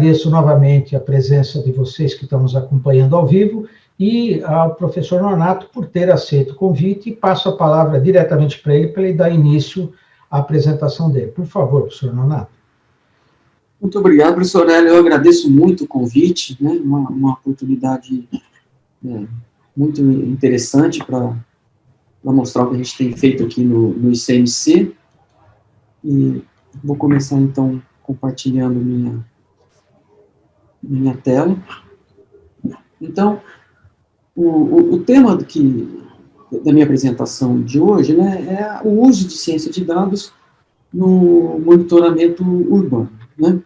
agradeço novamente a presença de vocês que estão nos acompanhando ao vivo e ao professor Nonato por ter aceito o convite, e passo a palavra diretamente para ele dar início à apresentação dele. Por favor, professor Nonato. Muito obrigado, professor Hélio. Eu agradeço muito o convite, né? Uma oportunidade muito interessante para mostrar o que a gente tem feito aqui no ICMC. E vou começar, então, compartilhando minha tela. Então, o tema da minha apresentação de hoje, né, é o uso de ciência de dados no monitoramento urbano, né?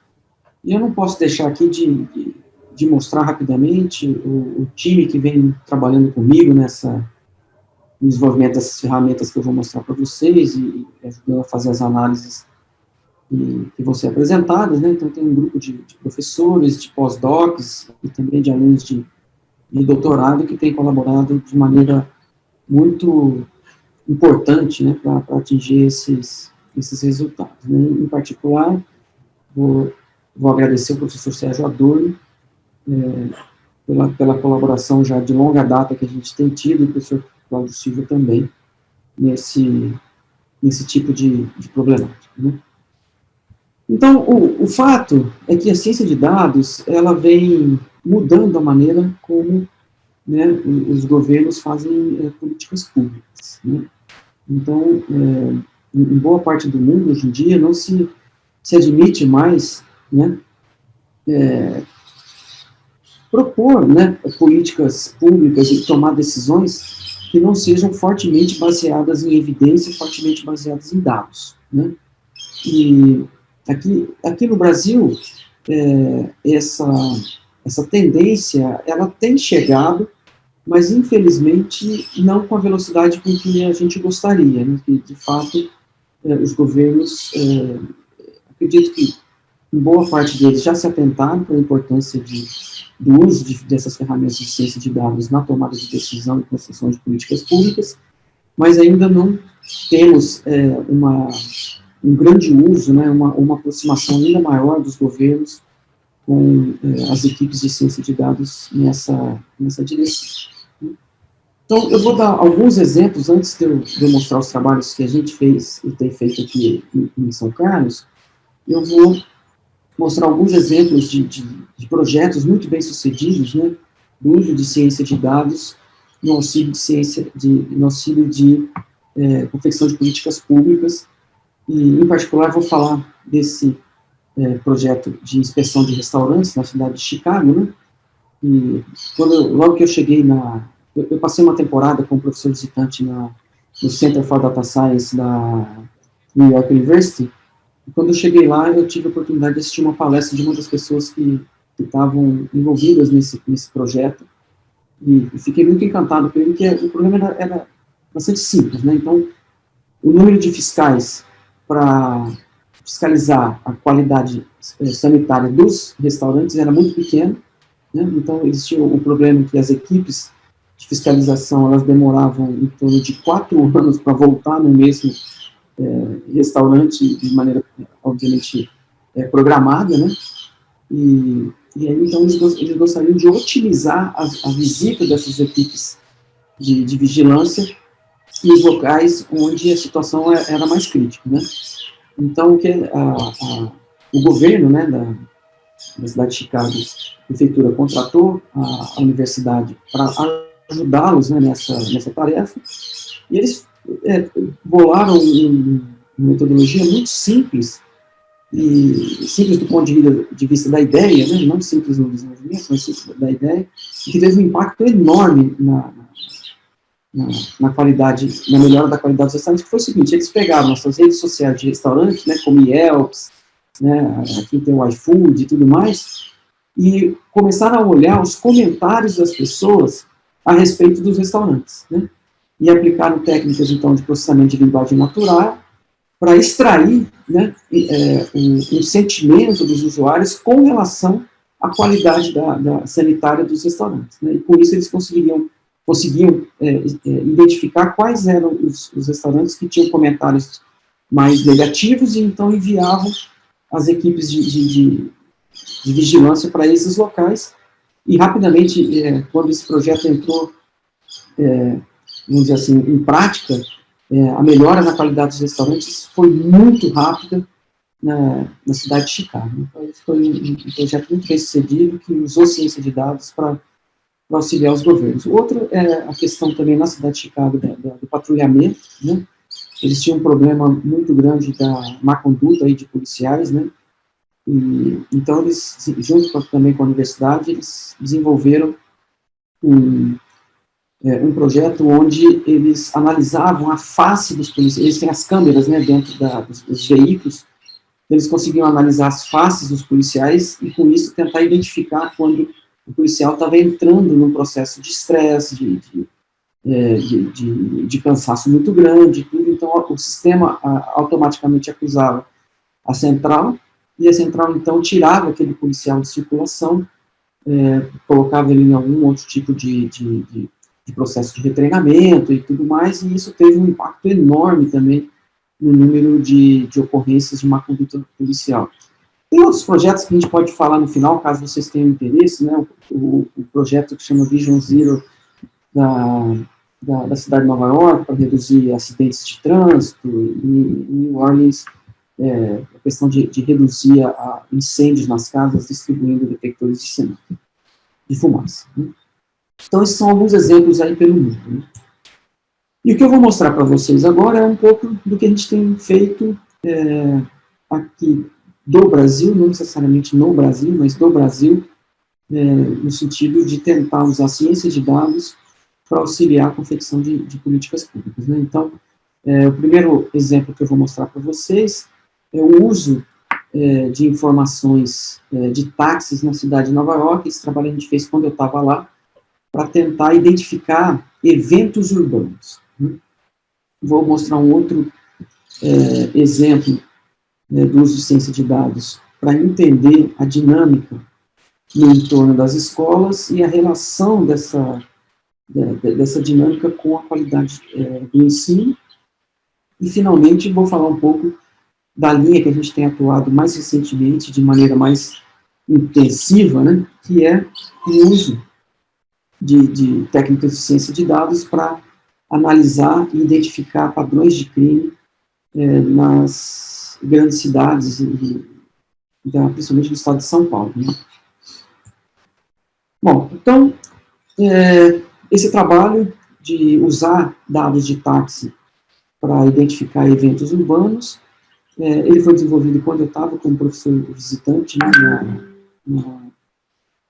E eu não posso deixar aqui de mostrar rapidamente o time que vem trabalhando comigo no desenvolvimento dessas ferramentas que eu vou mostrar para vocês e ajudando a fazer as análises que vão ser apresentadas, né? Então, tem um grupo de professores, de pós-docs e também de alunos de doutorado que tem colaborado de maneira muito importante, né, para atingir esses resultados, né? Em particular, vou agradecer ao professor Sérgio Adorno pela colaboração já de longa data que a gente tem tido, e o professor Cláudio Silva também, nesse tipo de problemática, né? Então, o fato é que a ciência de dados, ela vem mudando a maneira como, né, os governos fazem políticas públicas, né? Então, em boa parte do mundo, hoje em dia, não se admite mais, né, propor, né, políticas públicas e tomar decisões que não sejam fortemente baseadas em evidência, fortemente baseadas em dados, né? E aqui no Brasil, essa tendência, ela tem chegado, mas, infelizmente, não com a velocidade com que a gente gostaria, né? Que, de fato, os governos, acredito que, em boa parte deles, já se atentaram para a importância do uso dessas ferramentas de ciência de dados na tomada de decisão e construção de políticas públicas, mas ainda não temos um grande uso, né, uma aproximação ainda maior dos governos com as equipes de ciência de dados nessa direção. Então, eu vou dar alguns exemplos, antes de eu mostrar os trabalhos que a gente fez e tem feito aqui em São Carlos. Eu vou mostrar alguns exemplos de projetos muito bem sucedidos, né, do uso de ciência de dados no auxílio de confecção de políticas públicas, e, em particular, vou falar desse projeto de inspeção de restaurantes na cidade de Chicago, né, e logo que eu cheguei eu passei uma temporada como professor visitante no Center for Data Science da New York University, e quando eu cheguei lá, eu tive a oportunidade de assistir uma palestra de uma das pessoas que estavam envolvidas nesse projeto, e fiquei muito encantado com ele, porque o problema era bastante simples, né? Então, o número de fiscais para fiscalizar a qualidade sanitária dos restaurantes era muito pequeno, né? Então, existia o problema que as equipes de fiscalização, elas demoravam em torno de 4 anos para voltar no mesmo restaurante de maneira, obviamente, programada, né? E aí, então, eles gostariam de otimizar a visita dessas equipes de vigilância nos locais onde a situação era mais crítica, né? Então, o governo, né, da cidade de Chicago, a prefeitura, contratou a universidade para ajudá-los, né, nessa tarefa, e eles bolaram uma metodologia muito simples, e simples do ponto de vista da ideia, né, não simples no desenvolvimento, mas simples da ideia, e que teve um impacto enorme na qualidade, na melhora da qualidade dos restaurantes, que foi o seguinte: eles pegaram nossas redes sociais de restaurantes, né, como Yelps, né, aqui tem o iFood e tudo mais, e começaram a olhar os comentários das pessoas a respeito dos restaurantes, né, e aplicaram técnicas, então, de processamento de linguagem natural para extrair, né, um sentimento dos usuários com relação à qualidade da sanitária dos restaurantes, né, e por isso eles conseguiam identificar quais eram os restaurantes que tinham comentários mais negativos, e então enviavam as equipes de de vigilância para esses locais, e rapidamente, quando esse projeto entrou, vamos dizer assim, em prática, a melhora na qualidade dos restaurantes foi muito rápida na cidade de Chicago. Então, esse foi um projeto muito bem sucedido, que usou ciência de dados para auxiliar os governos. Outro é a questão também na cidade de Chicago do patrulhamento, né? Eles tinham um problema muito grande da má conduta aí de policiais, né? E, então, eles, junto também com a universidade, eles desenvolveram um projeto onde eles analisavam a face dos policiais. Eles têm as câmeras, né, dentro dos veículos. Eles conseguiam analisar as faces dos policiais e, com isso, tentar identificar quando o policial estava entrando num processo de estresse, de cansaço muito grande, tudo. Então, o sistema automaticamente acusava a central, e a central, então, tirava aquele policial de circulação, colocava ele em algum outro tipo de processo de retreinamento e tudo mais, e isso teve um impacto enorme também no número de ocorrências de má conduta policial. Tem outros projetos que a gente pode falar no final, caso vocês tenham interesse, né? O projeto que chama Vision Zero da cidade de Nova York, para reduzir acidentes de trânsito, e em New Orleans, a questão de reduzir incêndios nas casas, distribuindo detectores de fumaça. Né? Então, esses são alguns exemplos aí pelo mundo. Né? E o que eu vou mostrar para vocês agora é um pouco do que a gente tem feito aqui do Brasil, não necessariamente no Brasil, mas do Brasil, no sentido de tentar usar a ciência de dados para auxiliar a confecção de políticas públicas. Né? Então, o primeiro exemplo que eu vou mostrar para vocês é o uso de informações de táxis na cidade de Nova York. Esse trabalho a gente fez quando eu estava lá, para tentar identificar eventos urbanos. Né? Vou mostrar um outro exemplo do uso de ciência de dados para entender a dinâmica no entorno das escolas e a relação dessa dinâmica com a qualidade do ensino. E, finalmente, vou falar um pouco da linha que a gente tem atuado mais recentemente, de maneira mais intensiva, né, que é o uso de técnicas de ciência de dados para analisar e identificar padrões de crime nas grandes cidades, principalmente no estado de São Paulo. Né? Bom, então, esse trabalho de usar dados de táxi para identificar eventos urbanos, ele foi desenvolvido quando eu estava como professor visitante, né,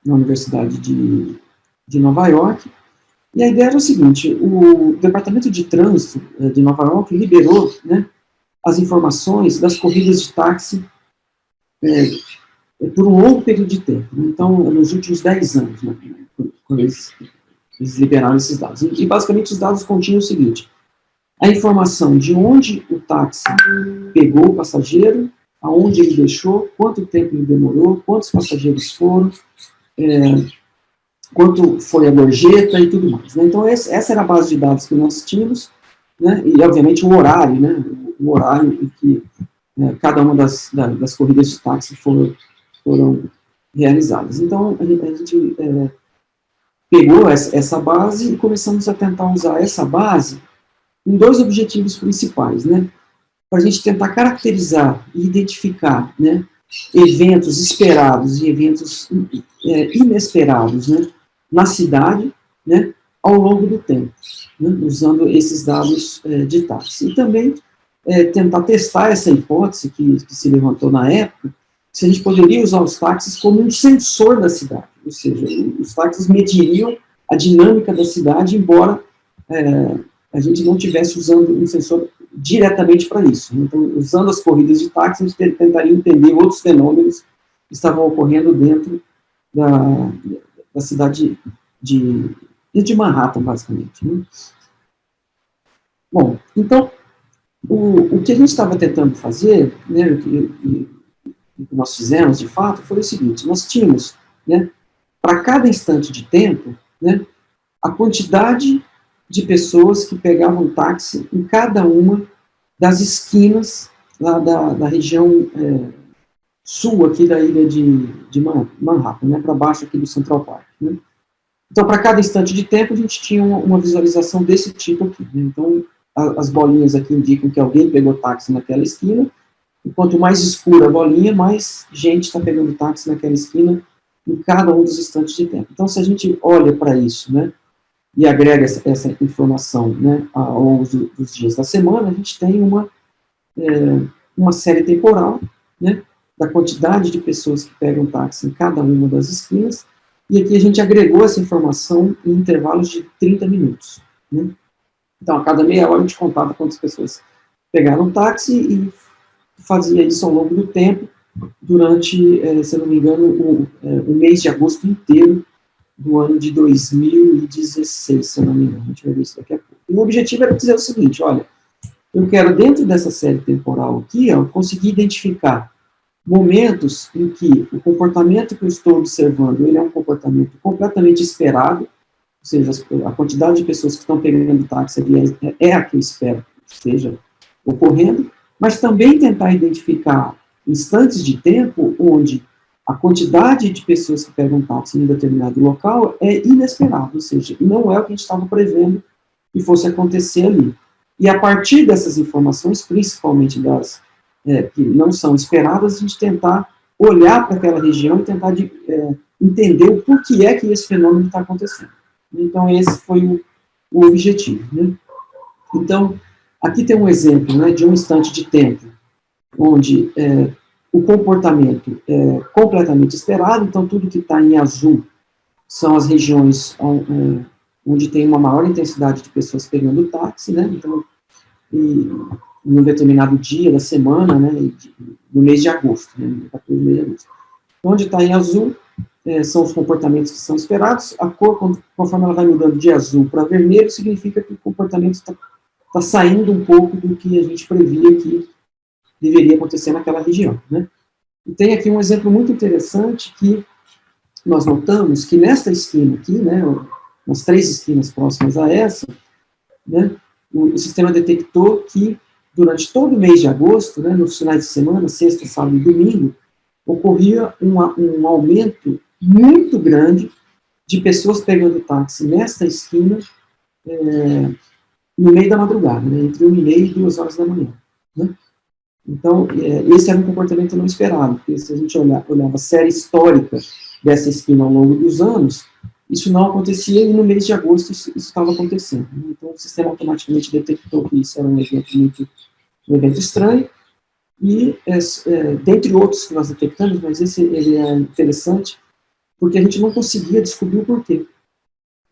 na Universidade de Nova York, e a ideia era o seguinte: o Departamento de Trânsito de Nova York liberou, né, as informações das corridas de táxi por um longo período de tempo. Então, nos últimos 10 anos, né, quando eles liberaram esses dados. E, basicamente, os dados continham o seguinte: a informação de onde o táxi pegou o passageiro, aonde ele deixou, quanto tempo ele demorou, quantos passageiros foram, quanto foi a gorjeta e tudo mais. Né? Então, essa era a base de dados que nós tínhamos, né? E, obviamente, o horário, né? O horário em que cada uma das corridas de táxi foram realizadas. Então, a gente pegou essa base e começamos a tentar usar essa base em dois objetivos principais, né? Para a gente tentar caracterizar e identificar, né, eventos esperados e eventos inesperados, né, na cidade, né, ao longo do tempo, né, usando esses dados de táxi. E também tentar testar essa hipótese que se levantou na época, se a gente poderia usar os táxis como um sensor da cidade, ou seja, os táxis mediriam a dinâmica da cidade, embora a gente não estivesse usando um sensor diretamente para isso. Então, usando as corridas de táxi, a gente tentaria entender outros fenômenos que estavam ocorrendo dentro da cidade de Manhattan, basicamente. Né? Bom, então, o que a gente estava tentando fazer, né, o que nós fizemos, de fato, foi o seguinte: nós tínhamos, né, para cada instante de tempo, né, a quantidade de pessoas que pegavam táxi em cada uma das esquinas lá da região sul aqui da ilha de Manhattan, né, para baixo aqui do Central Park, né. Então, para cada instante de tempo, a gente tinha uma visualização desse tipo aqui, né. Então, as bolinhas aqui indicam que alguém pegou táxi naquela esquina, e quanto mais escura a bolinha, mais gente está pegando táxi naquela esquina em cada um dos instantes de tempo. Então, se a gente olha para isso, né, e agrega essa informação, né, ao longo dos dias da semana, a gente tem uma série temporal, né, da quantidade de pessoas que pegam táxi em cada uma das esquinas, e aqui a gente agregou essa informação em intervalos de 30 minutos. Né. Então, a cada meia hora a gente contava quantas pessoas pegaram táxi e fazia isso ao longo do tempo, durante, se eu não me engano, o mês de agosto inteiro do ano de 2016, se eu não me engano. A gente vai ver isso daqui a pouco. E o objetivo era dizer o seguinte, olha, eu quero, dentro dessa série temporal aqui, ó, conseguir identificar momentos em que o comportamento que eu estou observando, ele é um comportamento completamente esperado, ou seja, a quantidade de pessoas que estão pegando táxi é a que eu espero que esteja ocorrendo, mas também tentar identificar instantes de tempo onde a quantidade de pessoas que pegam táxi em um determinado local é inesperada, ou seja, não é o que a gente estava prevendo que fosse acontecer ali. E a partir dessas informações, principalmente das que não são esperadas, a gente tentar olhar para aquela região e tentar entender o porquê é que esse fenômeno está acontecendo. Então, esse foi o objetivo. Né? Então, aqui tem um exemplo, né, de um instante de tempo, onde o comportamento é completamente esperado, então tudo que está em azul são as regiões onde tem uma maior intensidade de pessoas pegando táxi, né, então, em um determinado dia da semana, né, no mês de agosto, né, 14 mês de agosto. Onde está em azul, são os comportamentos que são esperados, a cor, conforme ela vai mudando de azul para vermelho, significa que o comportamento está saindo um pouco do que a gente previa que deveria acontecer naquela região. Né? E tem aqui um exemplo muito interessante que nós notamos que nesta esquina aqui, né, nas 3 esquinas próximas a essa, né, o sistema detectou que durante todo o mês de agosto, né, nos finais de semana, sexta, sábado e domingo, ocorria um aumento muito grande de pessoas pegando táxi nesta esquina no meio da madrugada, né, entre 1h30 e 2 horas da manhã. Né? Então, esse era um comportamento não esperado, porque se a gente olhava a série histórica dessa esquina ao longo dos anos, isso não acontecia e no mês de agosto isso estava acontecendo. Então, o sistema automaticamente detectou que isso era um evento estranho, e, dentre outros que nós detectamos, mas esse ele é interessante, porque a gente não conseguia descobrir o porquê.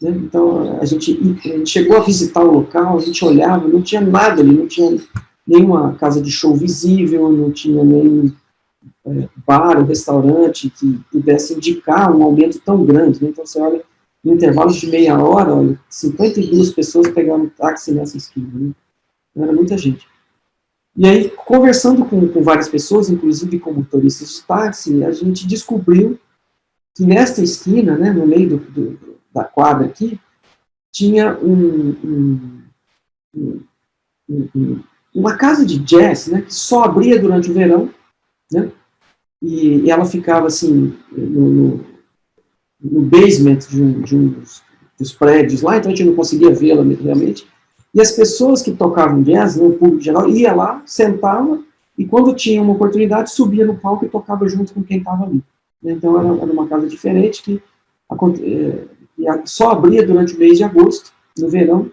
Né? Então, a gente chegou a visitar o local, a gente olhava, não tinha nada ali, não tinha nenhuma casa de show visível, não tinha nenhum bar ou restaurante que pudesse indicar um aumento tão grande. Né? Então, você olha, em intervalos de meia hora, olha, 52 pessoas pegaram táxi nessa esquina. Né? Então, era muita gente. E aí, conversando com várias pessoas, inclusive com motoristas de táxi, a gente descobriu que nesta esquina, né, no meio da quadra aqui, tinha uma casa de jazz, né, que só abria durante o verão, né, e ela ficava assim no basement de um dos prédios lá, então a gente não conseguia vê-la realmente. E as pessoas que tocavam jazz, no público geral, ia lá, sentava, e quando tinha uma oportunidade, subia no palco e tocava junto com quem estava ali. Então, era uma casa diferente que só abria durante o mês de agosto, no verão,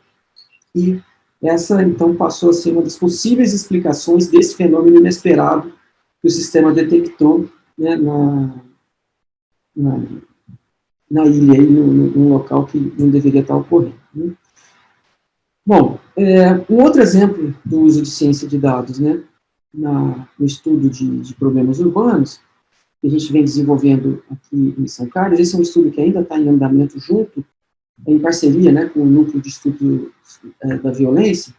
e essa, então, passou a ser uma das possíveis explicações desse fenômeno inesperado que o sistema detectou, né, na ilha, aí, num local que não deveria estar ocorrendo. Né? Bom, um outro exemplo do uso de ciência de dados, né, no estudo de problemas urbanos, que a gente vem desenvolvendo aqui em São Carlos, esse é um estudo que ainda está em andamento junto, em parceria, né, com o Núcleo de Estudo da Violência,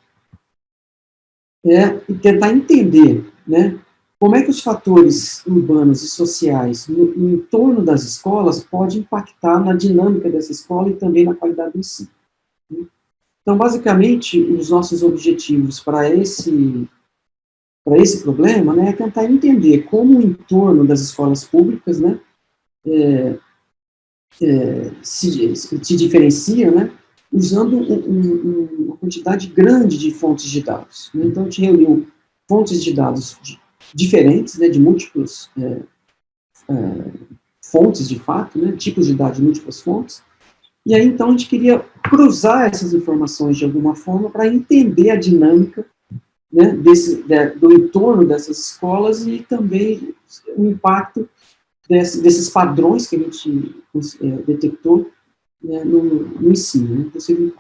e tentar entender, né, como é que os fatores urbanos e sociais no entorno das escolas podem impactar na dinâmica dessa escola e também na qualidade do ensino. Então, basicamente, os nossos objetivos para para esse problema, né, é tentar entender como o entorno das escolas públicas, né, se diferencia, né, usando uma quantidade grande de fontes de dados. Né? Então, a gente reuniu fontes de dados diferentes, né, de múltiplas fontes, de fato, né, tipos de dados de múltiplas fontes, e aí, então, a gente queria cruzar essas informações de alguma forma para entender a dinâmica, né, do entorno dessas escolas e também o impacto desses padrões que a gente detectou, né, no ensino. Né,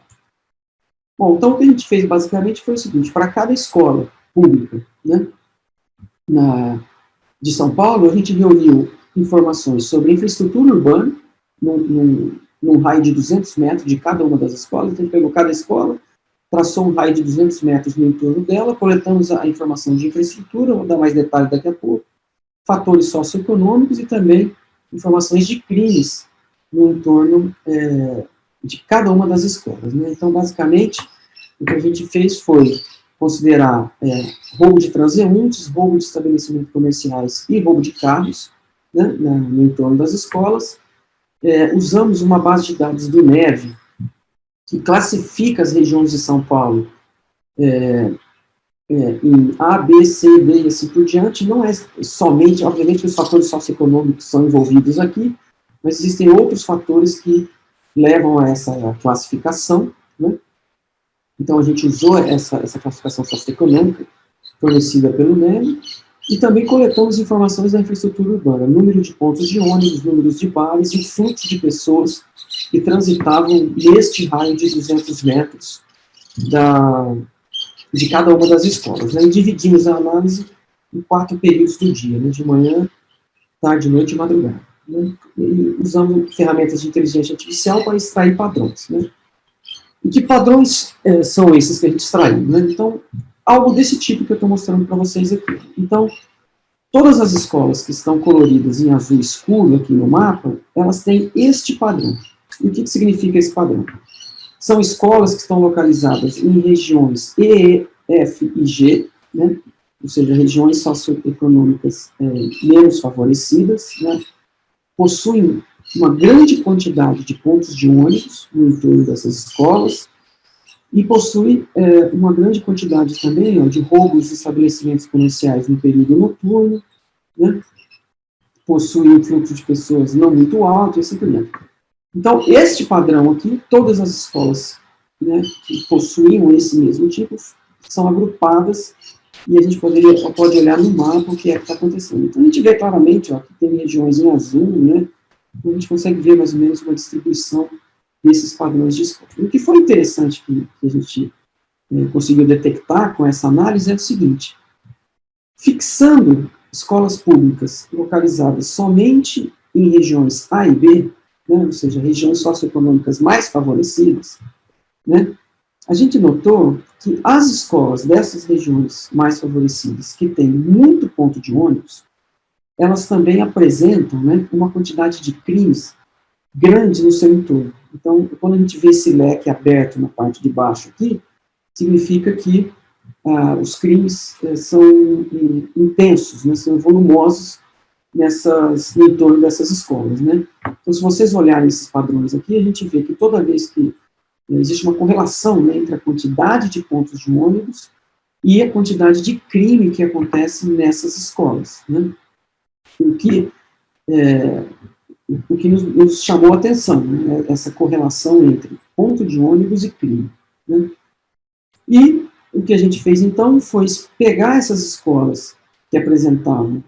bom, então o que a gente fez basicamente foi o seguinte: para cada escola pública, né, de São Paulo, a gente reuniu informações sobre infraestrutura urbana, num raio de 200 metros de cada uma das escolas. Então, a gente pegou cada escola, traçou um raio de 200 metros no entorno dela, coletamos a informação de infraestrutura, vou dar mais detalhes daqui a pouco, fatores socioeconômicos e também informações de crimes no entorno de cada uma das escolas. Né? Então, basicamente, o que a gente fez foi considerar roubo de transeuntes, roubo de estabelecimentos comerciais e roubo de carros, né, no entorno das escolas. Usamos uma base de dados do NEVE, que classifica as regiões de São Paulo em A, B, C, D e assim por diante. Não é somente, obviamente, que os fatores socioeconômicos são envolvidos aqui, mas existem outros fatores que levam a essa classificação, né? Então, a gente usou essa classificação socioeconômica fornecida pelo NEM, e também coletamos informações da infraestrutura urbana, número de pontos de ônibus, números de bares e fluxo de pessoas que transitavam neste raio de 200 metros de cada uma das escolas. Né? E dividimos a análise em 4 períodos do dia, né? De manhã, tarde, noite e madrugada. Né? E usando ferramentas de inteligência artificial para extrair padrões. Né? E que padrões são esses que a gente extraiu? Né? Então, algo desse tipo que eu estou mostrando para vocês aqui. Então, todas as escolas que estão coloridas em azul escuro aqui no mapa, elas têm este padrão. E o que significa esse padrão? São escolas que estão localizadas em regiões E, F e G, né? Ou seja, regiões socioeconômicas menos favorecidas, né? Possuem uma grande quantidade de pontos de ônibus no entorno dessas escolas, e possui uma grande quantidade também de roubos de estabelecimentos comerciais no período noturno, né? Possui um fluxo de pessoas não muito alto, e assim por diante. Então, este padrão aqui, todas as escolas, né, que possuíam esse mesmo tipo, são agrupadas, e a gente pode olhar no mapa o que é que está acontecendo. Então, a gente vê claramente que tem regiões em azul, né, a gente consegue ver mais ou menos uma distribuição desses padrões de escola. O que foi interessante que a gente conseguiu detectar com essa análise é o seguinte: fixando escolas públicas localizadas somente em regiões A e B, né, ou seja, regiões socioeconômicas mais favorecidas, né, a gente notou que as escolas dessas regiões mais favorecidas, que têm muito ponto de ônibus, elas também apresentam, né, uma quantidade de crimes grande no seu entorno. Então, quando a gente vê esse leque aberto na parte de baixo aqui, significa que os crimes são intensos, né, são volumosos no entorno dessas escolas. Né? Então, se vocês olharem esses padrões aqui, a gente vê que toda vez que existe uma correlação, né, entre a quantidade de pontos de ônibus e a quantidade de crime que acontece nessas escolas. Né? O que nos chamou a atenção, né, essa correlação entre ponto de ônibus e crime. Né? E o que a gente fez, então, foi pegar essas escolas que apresentavam,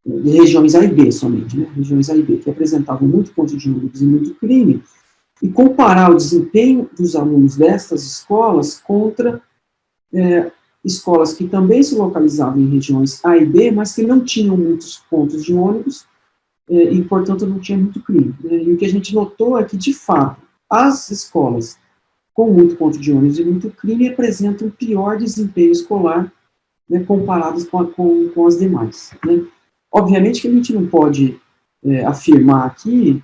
de regiões A e B somente, né, regiões A e B, que apresentavam muito ponto de ônibus e muito crime, e comparar o desempenho dos alunos destas escolas contra escolas que também se localizavam em regiões A e B, mas que não tinham muitos pontos de ônibus, e, portanto, não tinha muito crime. Né? E o que a gente notou é que, de fato, as escolas com muito ponto de ônibus e muito crime apresentam pior desempenho escolar, né, comparadas com as demais. Né? Obviamente que a gente não pode afirmar aqui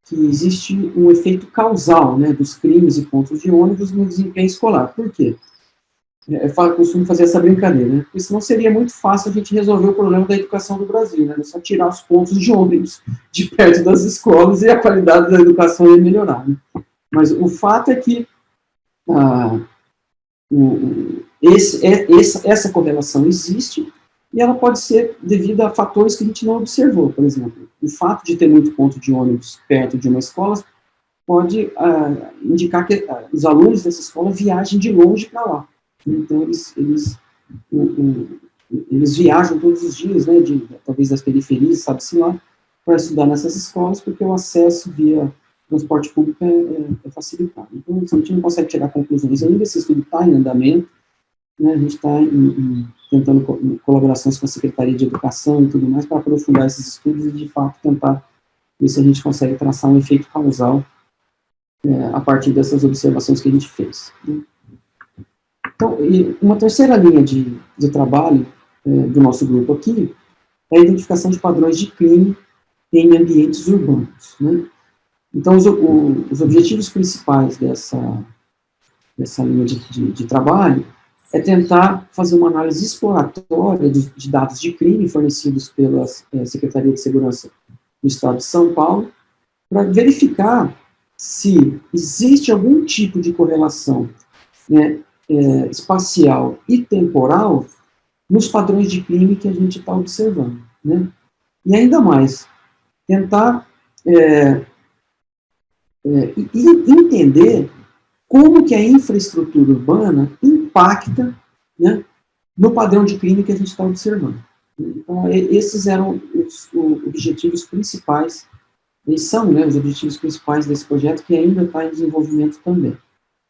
que existe um efeito causal, né, dos crimes e pontos de ônibus no desempenho escolar. Por quê? Eu costumo fazer essa brincadeira, né? Porque senão seria muito fácil a gente resolver o problema da educação do Brasil, né? É só tirar os pontos de ônibus de perto das escolas e a qualidade da educação ia melhorar, né? Mas o fato é que essa correlação existe e ela pode ser devido a fatores que a gente não observou. Por exemplo, o fato de ter muito ponto de ônibus perto de uma escola pode indicar que os alunos dessa escola viajem de longe para lá. Então, eles viajam todos os dias, né, talvez das periferias, sabe-se lá, para estudar nessas escolas, porque o acesso via transporte público é facilitado. Então, a gente não consegue tirar conclusões ainda, esse estudo está em andamento, né, a gente está tentando colaborações com a Secretaria de Educação e tudo mais, para aprofundar esses estudos e, de fato, tentar ver se a gente consegue traçar um efeito causal a partir dessas observações que a gente fez, né. Então, uma terceira linha de trabalho do nosso grupo aqui é a identificação de padrões de crime em ambientes urbanos, né? Então, os objetivos principais dessa linha de trabalho é tentar fazer uma análise exploratória de dados de crime fornecidos pela Secretaria de Segurança do Estado de São Paulo, para verificar se existe algum tipo de correlação, né, espacial e temporal nos padrões de crime que a gente está observando, né? E ainda mais, tentar entender como que a infraestrutura urbana impacta, né, no padrão de crime que a gente está observando. Então, esses eram os objetivos principais, eles são, né, os objetivos principais desse projeto, que ainda está em desenvolvimento também,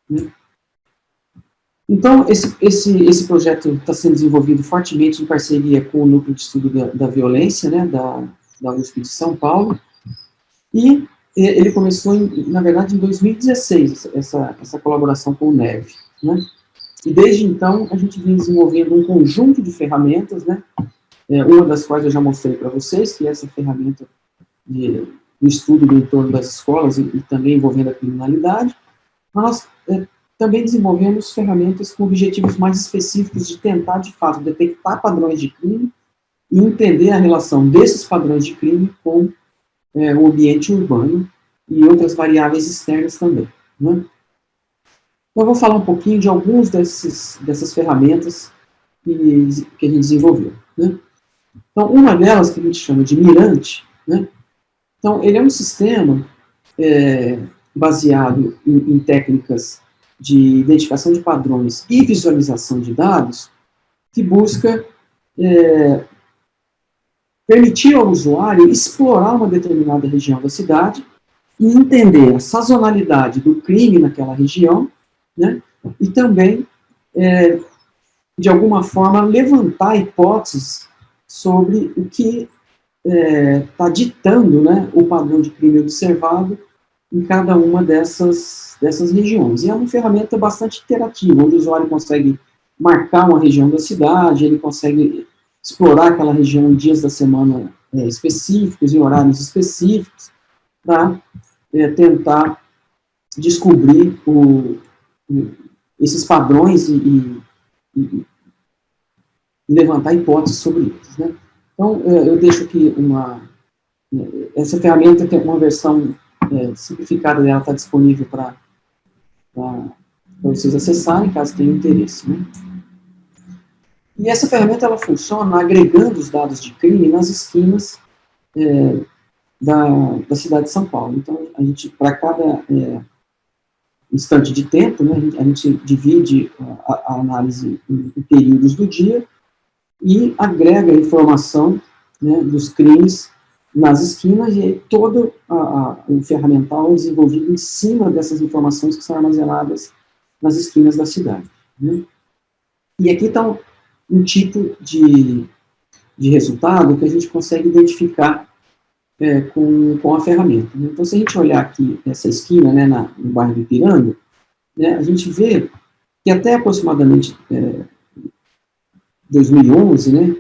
né? Então, esse projeto está sendo desenvolvido fortemente em parceria com o Núcleo de Estudo da Violência, né, da USP de São Paulo, e ele começou, na verdade, em 2016, essa colaboração com o NEV, né, e desde então a gente vem desenvolvendo um conjunto de ferramentas, né, uma das quais eu já mostrei para vocês, que é essa ferramenta do estudo do entorno das escolas e também envolvendo a criminalidade. Nós também desenvolvemos ferramentas com objetivos mais específicos de tentar, de fato, detectar padrões de crime e entender a relação desses padrões de crime com o ambiente urbano e outras variáveis externas também, né? Então, eu vou falar um pouquinho de algumas dessas ferramentas que a gente desenvolveu, né? Então, uma delas que a gente chama de Mirante, né? Então, ele é um sistema baseado em técnicas de identificação de padrões e visualização de dados, que busca permitir ao usuário explorar uma determinada região da cidade e entender a sazonalidade do crime naquela região, né, e também, de alguma forma, levantar hipóteses sobre o que está ditando, né, o padrão de crime observado em cada uma dessas regiões. E é uma ferramenta bastante interativa, onde o usuário consegue marcar uma região da cidade, ele consegue explorar aquela região em dias da semana específicos, em horários específicos, para tentar descobrir esses padrões e levantar hipóteses sobre eles, né? Então, eu deixo aqui essa ferramenta tem uma versão simplificada dela, está disponível para vocês acessarem, caso tenham interesse, né? E essa ferramenta, ela funciona agregando os dados de crime nas esquinas da cidade de São Paulo. Então, a gente, para cada instante de tempo, né, a gente divide a análise em períodos do dia e agrega a informação, né, dos crimes nas esquinas, e aí todo o ferramental é desenvolvido em cima dessas informações que são armazenadas nas esquinas da cidade, né? E aqui está um tipo de resultado que a gente consegue identificar com a ferramenta, né? Então, se a gente olhar aqui essa esquina, né, no bairro do Ipiranga, né, a gente vê que até aproximadamente 2011, né,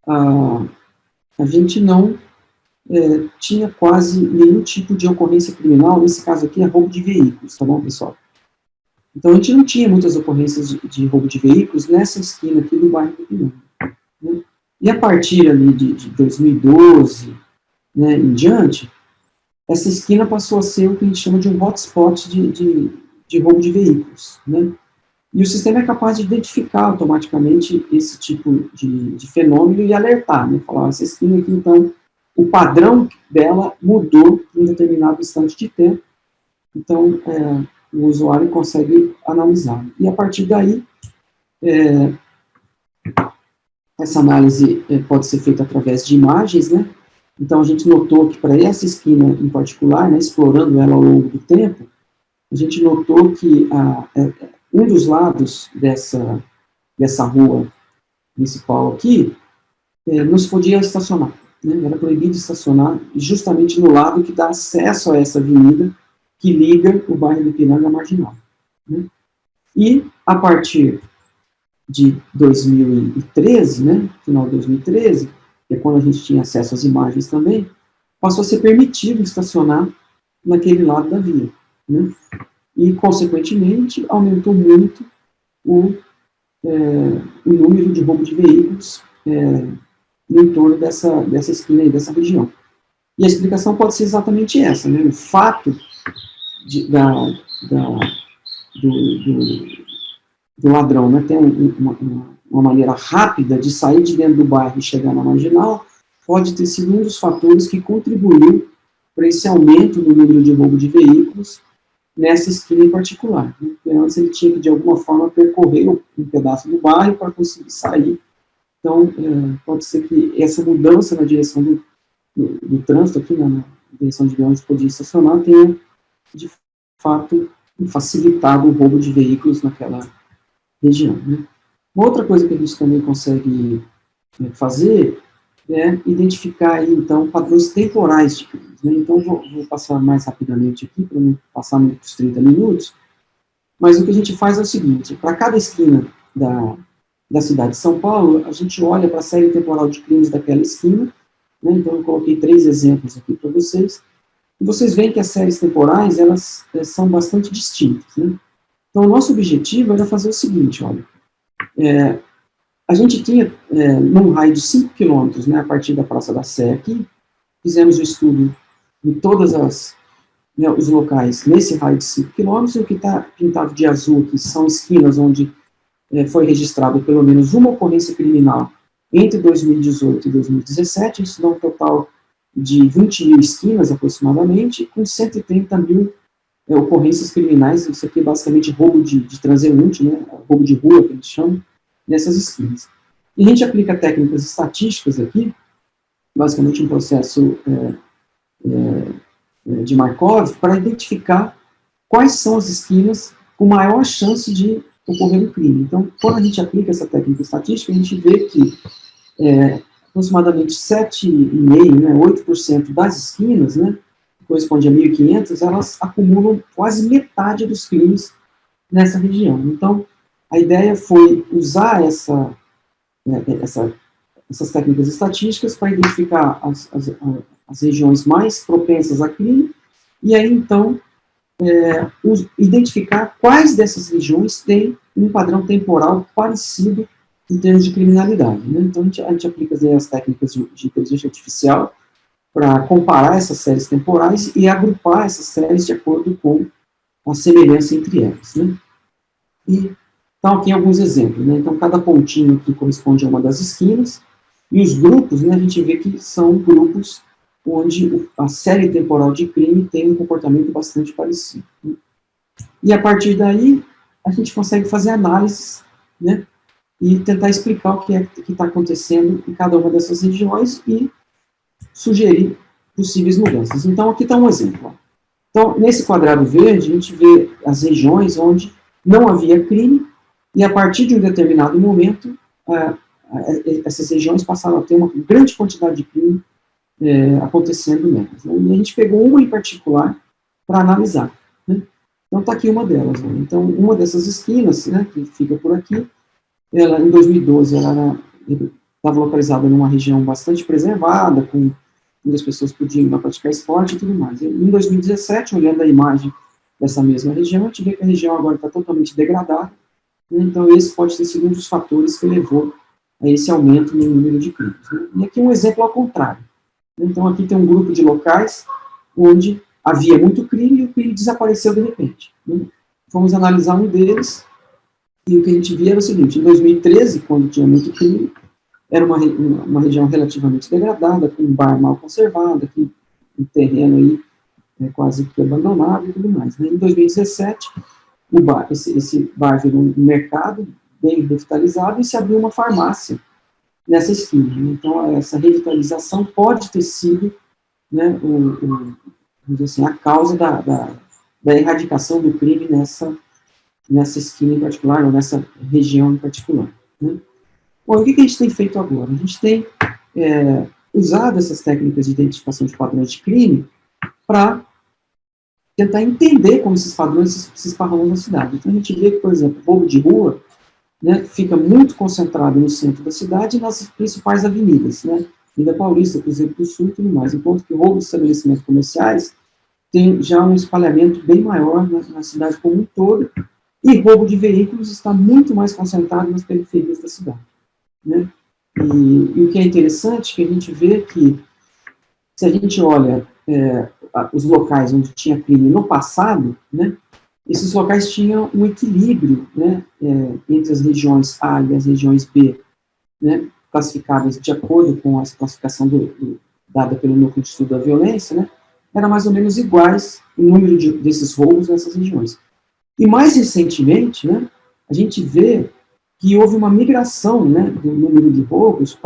a gente não tinha quase nenhum tipo de ocorrência criminal. Nesse caso aqui é roubo de veículos, tá bom, pessoal? Então, a gente não tinha muitas ocorrências de roubo de veículos nessa esquina aqui do bairro do Ipiranga, né? E a partir ali de 2012, né, em diante, essa esquina passou a ser o que a gente chama de um hotspot de roubo de veículos, né? E o sistema é capaz de identificar automaticamente esse tipo de fenômeno e alertar, né? Falar, essa esquina aqui, então, o padrão dela mudou em um determinado instante de tempo, então, o usuário consegue analisar. E a partir daí, essa análise pode ser feita através de imagens, né? Então, a gente notou que para essa esquina em particular, né, explorando ela ao longo do tempo, a gente notou que um dos lados dessa rua principal aqui não se podia estacionar, né? Era proibido estacionar justamente no lado que dá acesso a essa avenida que liga o bairro do Ipiranga à Marginal, né? E, a partir de 2013, né, final de 2013, que é quando a gente tinha acesso às imagens também, passou a ser permitido estacionar naquele lado da via, né? E, consequentemente, aumentou muito o número de roubo de veículos no entorno dessa esquina aí, dessa região. E a explicação pode ser exatamente essa, né? O fato do ladrão, né, ter uma maneira rápida de sair de dentro do bairro e chegar na Marginal, pode ter sido um dos fatores que contribuiu para esse aumento no número de roubo de veículos nessa esquina em particular, né? Porque antes ele tinha que, de alguma forma, percorrer um pedaço do bairro para conseguir sair. Então, pode ser que essa mudança na direção do trânsito, aqui na direção de onde podia estacionar, tenha, de fato, facilitado o roubo de veículos naquela região, né? Uma outra coisa que a gente também consegue fazer é identificar aí, então, padrões temporais de crimes, né? Então, vou passar mais rapidamente aqui, para não passar muitos 30 minutos, mas o que a gente faz é o seguinte: para cada esquina da cidade de São Paulo, a gente olha para a série temporal de crimes daquela esquina, né? Então, eu coloquei 3 exemplos aqui para vocês, e vocês veem que as séries temporais, elas são bastante distintas, né? Então, o nosso objetivo era fazer o seguinte, olha, a gente tinha, num raio de 5 quilômetros, né, a partir da Praça da Sé aqui, fizemos o estudo em todos os locais nesse raio de 5 quilômetros, e o que está pintado de azul aqui são esquinas onde foi registrado pelo menos uma ocorrência criminal entre 2018 e 2017, isso dá um total de 20 mil esquinas, aproximadamente, com 130 mil ocorrências criminais. Isso aqui é basicamente roubo de transeunte, né, roubo de rua, que eles chamam, nessas esquinas. E a gente aplica técnicas estatísticas aqui, basicamente um processo de Markov, para identificar quais são as esquinas com maior chance de ocorrer um crime. Então, quando a gente aplica essa técnica estatística, a gente vê que aproximadamente 7,5%, né, 8% das esquinas, né, que corresponde a 1.500, elas acumulam quase metade dos crimes nessa região. Então, a ideia foi usar essas técnicas estatísticas para identificar as regiões mais propensas a crime, e aí, então, identificar quais dessas regiões têm um padrão temporal parecido em termos de criminalidade, né? Então, a gente aplica as técnicas de inteligência artificial para comparar essas séries temporais e agrupar essas séries de acordo com a semelhança entre elas, né? E então, aqui alguns exemplos, né? Então, cada pontinho aqui corresponde a uma das esquinas, e os grupos, né, a gente vê que são grupos onde a série temporal de crime tem um comportamento bastante parecido, né? E a partir daí, a gente consegue fazer análises, né, e tentar explicar o que é que está acontecendo em cada uma dessas regiões e sugerir possíveis mudanças. Então, aqui está um exemplo. Então, nesse quadrado verde, a gente vê as regiões onde não havia crime, e a partir de um determinado momento, essas regiões passaram a ter uma grande quantidade de crime acontecendo nelas, né? E a gente pegou uma em particular para analisar, né? Então, está aqui uma delas, né? Então, uma dessas esquinas, né, que fica por aqui, ela, em 2012, ela estava localizada numa região bastante preservada, onde as pessoas podiam ir lá praticar esporte e tudo mais. E, em 2017, olhando a imagem dessa mesma região, a gente vê que a região agora está totalmente degradada, né? Então esse pode ter sido um dos fatores que levou a esse aumento no número de crimes, né? E aqui um exemplo ao contrário. Então aqui tem um grupo de locais onde havia muito crime e o crime desapareceu de repente, né? Fomos analisar um deles e o que a gente via era o seguinte: em 2013, quando tinha muito crime, era uma região relativamente degradada, com um bar mal conservado, com um terreno aí quase que abandonado e tudo mais, né? Em 2017, esse bar virou um mercado bem revitalizado e se abriu uma farmácia nessa esquina, né? Então, essa revitalização pode ter sido, né, vamos dizer assim, a causa da erradicação do crime nessa esquina em particular, ou nessa região em particular, né? Bom, o que a gente tem feito agora? A gente tem usado essas técnicas de identificação de padrões de crime para tentar entender como esses padrões se esparramam na cidade. Então, a gente vê que, por exemplo, roubo de rua, né, fica muito concentrado no centro da cidade e nas principais avenidas, né, Avenida Paulista, Cruzeiro do Sul e tudo mais, enquanto que roubo de estabelecimentos comerciais tem já um espalhamento bem maior na cidade como um todo, e roubo de veículos está muito mais concentrado nas periferias da cidade, né. E o que é interessante, que a gente vê que, se a gente olha os locais onde tinha crime no passado, né, esses locais tinham um equilíbrio, né, entre as regiões A e as regiões B, né, classificadas de acordo com essa classificação dada pelo Núcleo de Estudo da Violência, né, era mais ou menos iguais o número desses roubos nessas regiões. E mais recentemente, né, a gente vê que houve uma migração, né, do número de roubos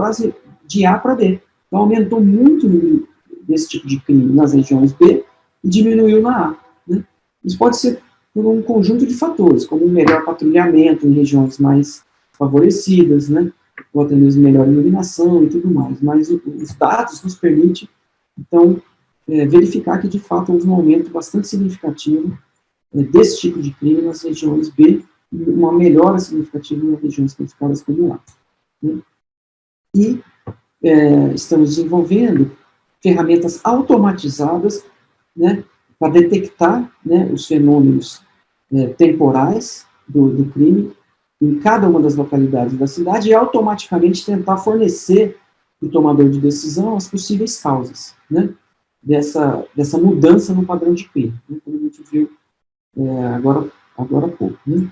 de A para B. Então, aumentou muito o número desse tipo de crime nas regiões B e diminuiu na A, né? Isso pode ser por um conjunto de fatores, como um melhor patrulhamento em regiões mais favorecidas, né, ou até mesmo melhor iluminação e tudo mais. Mas os dados nos permitem, então, verificar que, de fato, houve um aumento bastante significativo desse tipo de crime nas regiões B e uma melhora significativa nas regiões classificadas como A, né? E estamos desenvolvendo ferramentas automatizadas, né, para detectar, né, os fenômenos temporais do crime em cada uma das localidades da cidade e automaticamente tentar fornecer o tomador de decisão as possíveis causas, né, dessa mudança no padrão de crime, né, como a gente viu agora há pouco, né.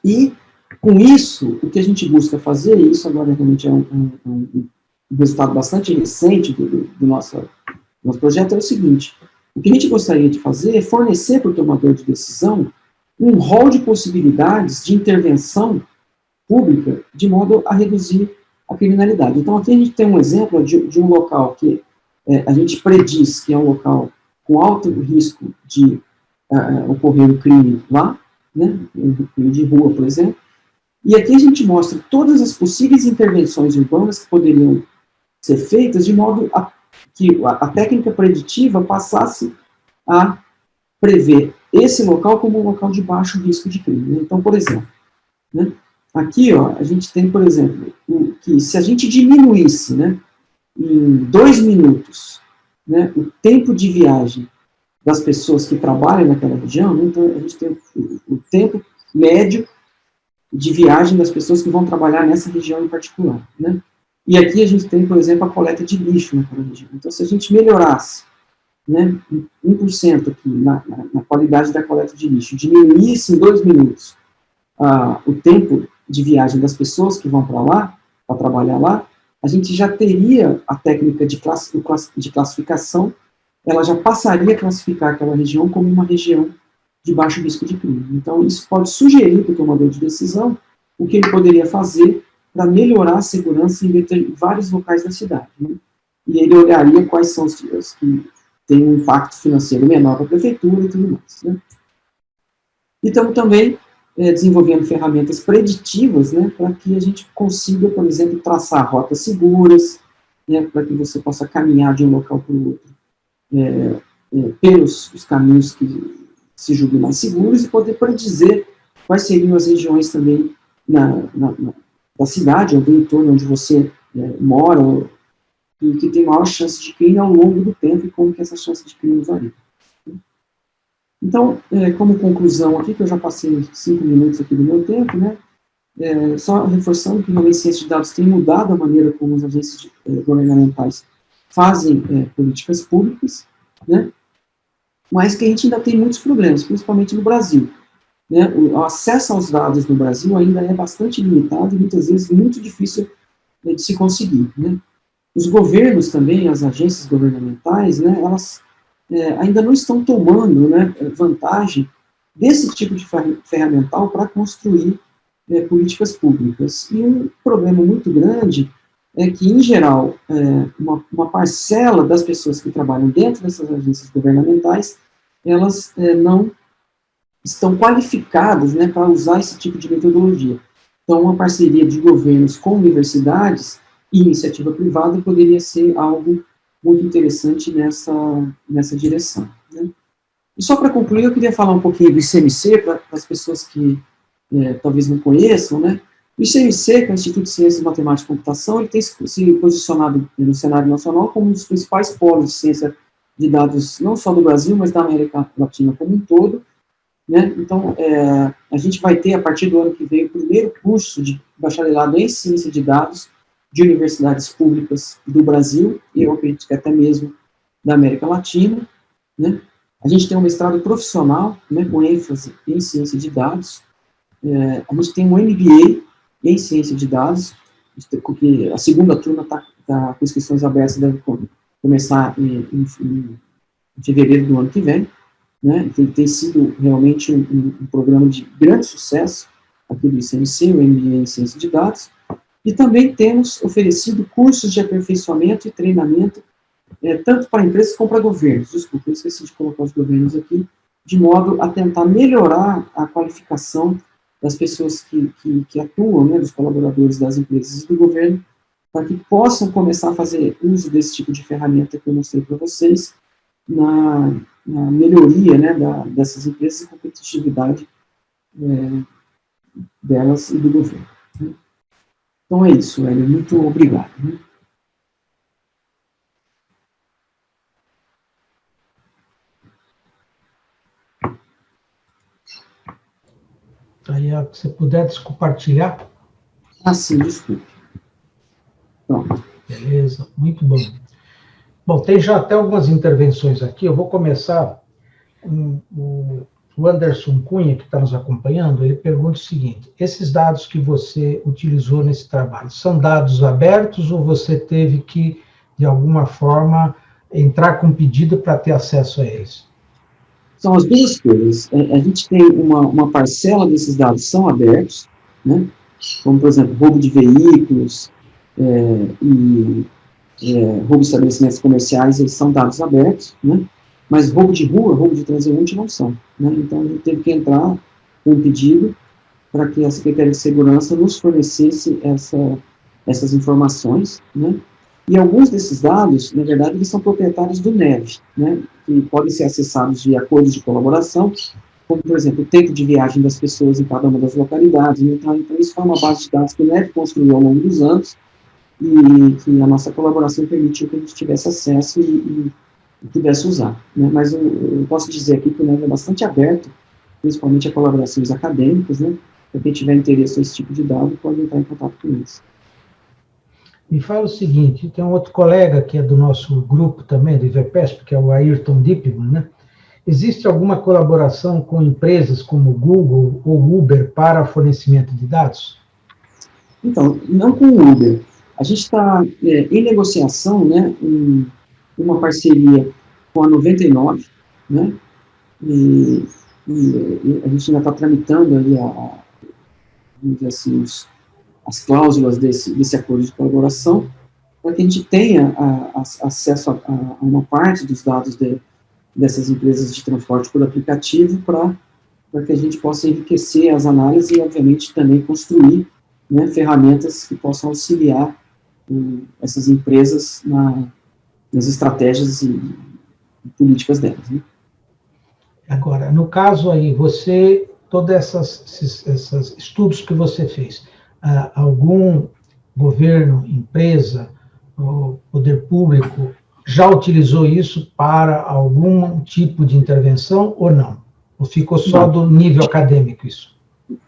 E, com isso, o que a gente busca fazer, e isso agora realmente é um resultado bastante recente do nosso projeto, é o seguinte: o que a gente gostaria de fazer é fornecer para o tomador de decisão um rol de possibilidades de intervenção pública de modo a reduzir a criminalidade. Então, aqui a gente tem um exemplo de um local que a gente prediz que é um local com alto risco de ocorrer um crime lá, né, um crime de rua, por exemplo, e aqui a gente mostra todas as possíveis intervenções urbanas que poderiam ser feitas de modo que a técnica preditiva passasse a prever esse local como um local de baixo risco de crime, né? Então, por exemplo, né, aqui, ó, a gente tem, por exemplo, que se a gente diminuísse, né, em 2 minutos, né, o tempo de viagem das pessoas que trabalham naquela região, né, então a gente tem o tempo médio de viagem das pessoas que vão trabalhar nessa região em particular, né? E aqui a gente tem, por exemplo, a coleta de lixo naquela região. Então, se a gente melhorasse, né, 1% aqui na qualidade da coleta de lixo, diminuísse em 2 minutos o tempo de viagem das pessoas que vão para lá, para trabalhar lá, a gente já teria a técnica de classificação, ela já passaria a classificar aquela região como uma região de baixo risco de crime. Então, isso pode sugerir para o tomador de decisão o que ele poderia fazer para melhorar a segurança em vários locais da cidade, né? E ele olharia quais são os que têm um impacto financeiro menor para a prefeitura e tudo mais, né? E estamos também desenvolvendo ferramentas preditivas, né, para que a gente consiga, por exemplo, traçar rotas seguras, né, para que você possa caminhar de um local para o outro pelos os caminhos que se julguem mais seguros e poder predizer quais seriam as regiões também da cidade, ou do entorno onde você mora, e que tem maior chance de crime ao longo do tempo e como que essa chance de crime varia. Então, como conclusão aqui, que eu já passei 5 minutos aqui do meu tempo, né, só reforçando que realmente ciência de dados tem mudado a maneira como as agências governamentais fazem políticas públicas, né, mas que a gente ainda tem muitos problemas, principalmente no Brasil. Né, o acesso aos dados no Brasil ainda é bastante limitado e muitas vezes muito difícil de se conseguir. Né. Os governos também, as agências governamentais, né, elas ainda não estão tomando, né, vantagem desse tipo de ferramental para construir políticas públicas. E um problema muito grande é que, em geral, uma parcela das pessoas que trabalham dentro dessas agências governamentais, elas não estão qualificadas, né, para usar esse tipo de metodologia. Então, uma parceria de governos com universidades e iniciativa privada poderia ser algo muito interessante nessa direção. Né? E só para concluir, eu queria falar um pouquinho do ICMC, para as pessoas que talvez não conheçam, né? O ICMC, que é o Instituto de Ciências, Matemática e Computação, ele tem se posicionado no cenário nacional como um dos principais polos de ciência de dados, não só do Brasil, mas da América Latina como um todo. Né? Então, a gente vai ter, a partir do ano que vem, o primeiro curso de bacharelado em ciência de dados de universidades públicas do Brasil, e eu acredito que até mesmo da América Latina. Né? A gente tem um mestrado profissional, né, com ênfase em ciência de dados. A gente tem um MBA em ciência de dados, porque a segunda turma está com inscrições abertas, deve começar em fevereiro do ano que vem. Né? Tem sido realmente um programa de grande sucesso aqui do ICMC, o MBA em ciência de dados. E também temos oferecido cursos de aperfeiçoamento e treinamento, tanto para empresas como para governos. Desculpa, eu esqueci de colocar os governos aqui, de modo a tentar melhorar a qualificação das pessoas que atuam, né, dos colaboradores das empresas e do governo, para que possam começar a fazer uso desse tipo de ferramenta que eu mostrei para vocês, na melhoria, né, dessas empresas e competitividade delas e do governo. Né? Então é isso, Hélio. Muito obrigado. Né? Aí, se você puder compartilhar. Ah, sim, desculpe. Pronto. Beleza, muito bom. Bom, tem já até algumas intervenções aqui. Eu vou começar com o Anderson Cunha, que está nos acompanhando. Ele pergunta o seguinte: esses dados que você utilizou nesse trabalho, são dados abertos ou você teve que, de alguma forma, entrar com pedido para ter acesso a eles? São as duas coisas. A gente tem uma parcela desses dados são abertos, né? Como, por exemplo, roubo de veículos roubo de estabelecimentos comerciais, eles são dados abertos, né? Mas roubo de rua, roubo de transeunte não são. Né? Então, a gente teve que entrar com um pedido para que a Secretaria de Segurança nos fornecesse essas informações, né? E alguns desses dados, na verdade, eles são proprietários do NEV, né? Que podem ser acessados via acordos de colaboração, como, por exemplo, o tempo de viagem das pessoas em cada uma das localidades. Então isso foi uma base de dados que o NEV construiu ao longo dos anos e que a nossa colaboração permitiu que a gente tivesse acesso e pudesse usar. Né? Mas eu posso dizer aqui que o NEV é bastante aberto, principalmente a colaborações acadêmicas, né? Para quem tiver interesse nesse tipo de dado, pode entrar em contato com eles. Me fala o seguinte, tem um outro colega que é do nosso grupo também, do IVPESP, que é o Ayrton Dipman, né? Existe alguma colaboração com empresas como Google ou Uber para fornecimento de dados? Então, não com o Uber. A gente está em negociação, né, uma parceria com a 99, né? E a gente ainda está tramitando ali vamos dizer assim, as cláusulas desse acordo de colaboração, para que a gente tenha acesso a uma parte dos dados dessas empresas de transporte por aplicativo, para que a gente possa enriquecer as análises e, obviamente, também construir, né, ferramentas que possam auxiliar essas empresas nas estratégias e políticas delas. Né? Agora, no caso aí, todos esses estudos que você fez, algum governo, empresa, ou poder público já utilizou isso para algum tipo de intervenção ou não? Ou ficou só do nível acadêmico isso?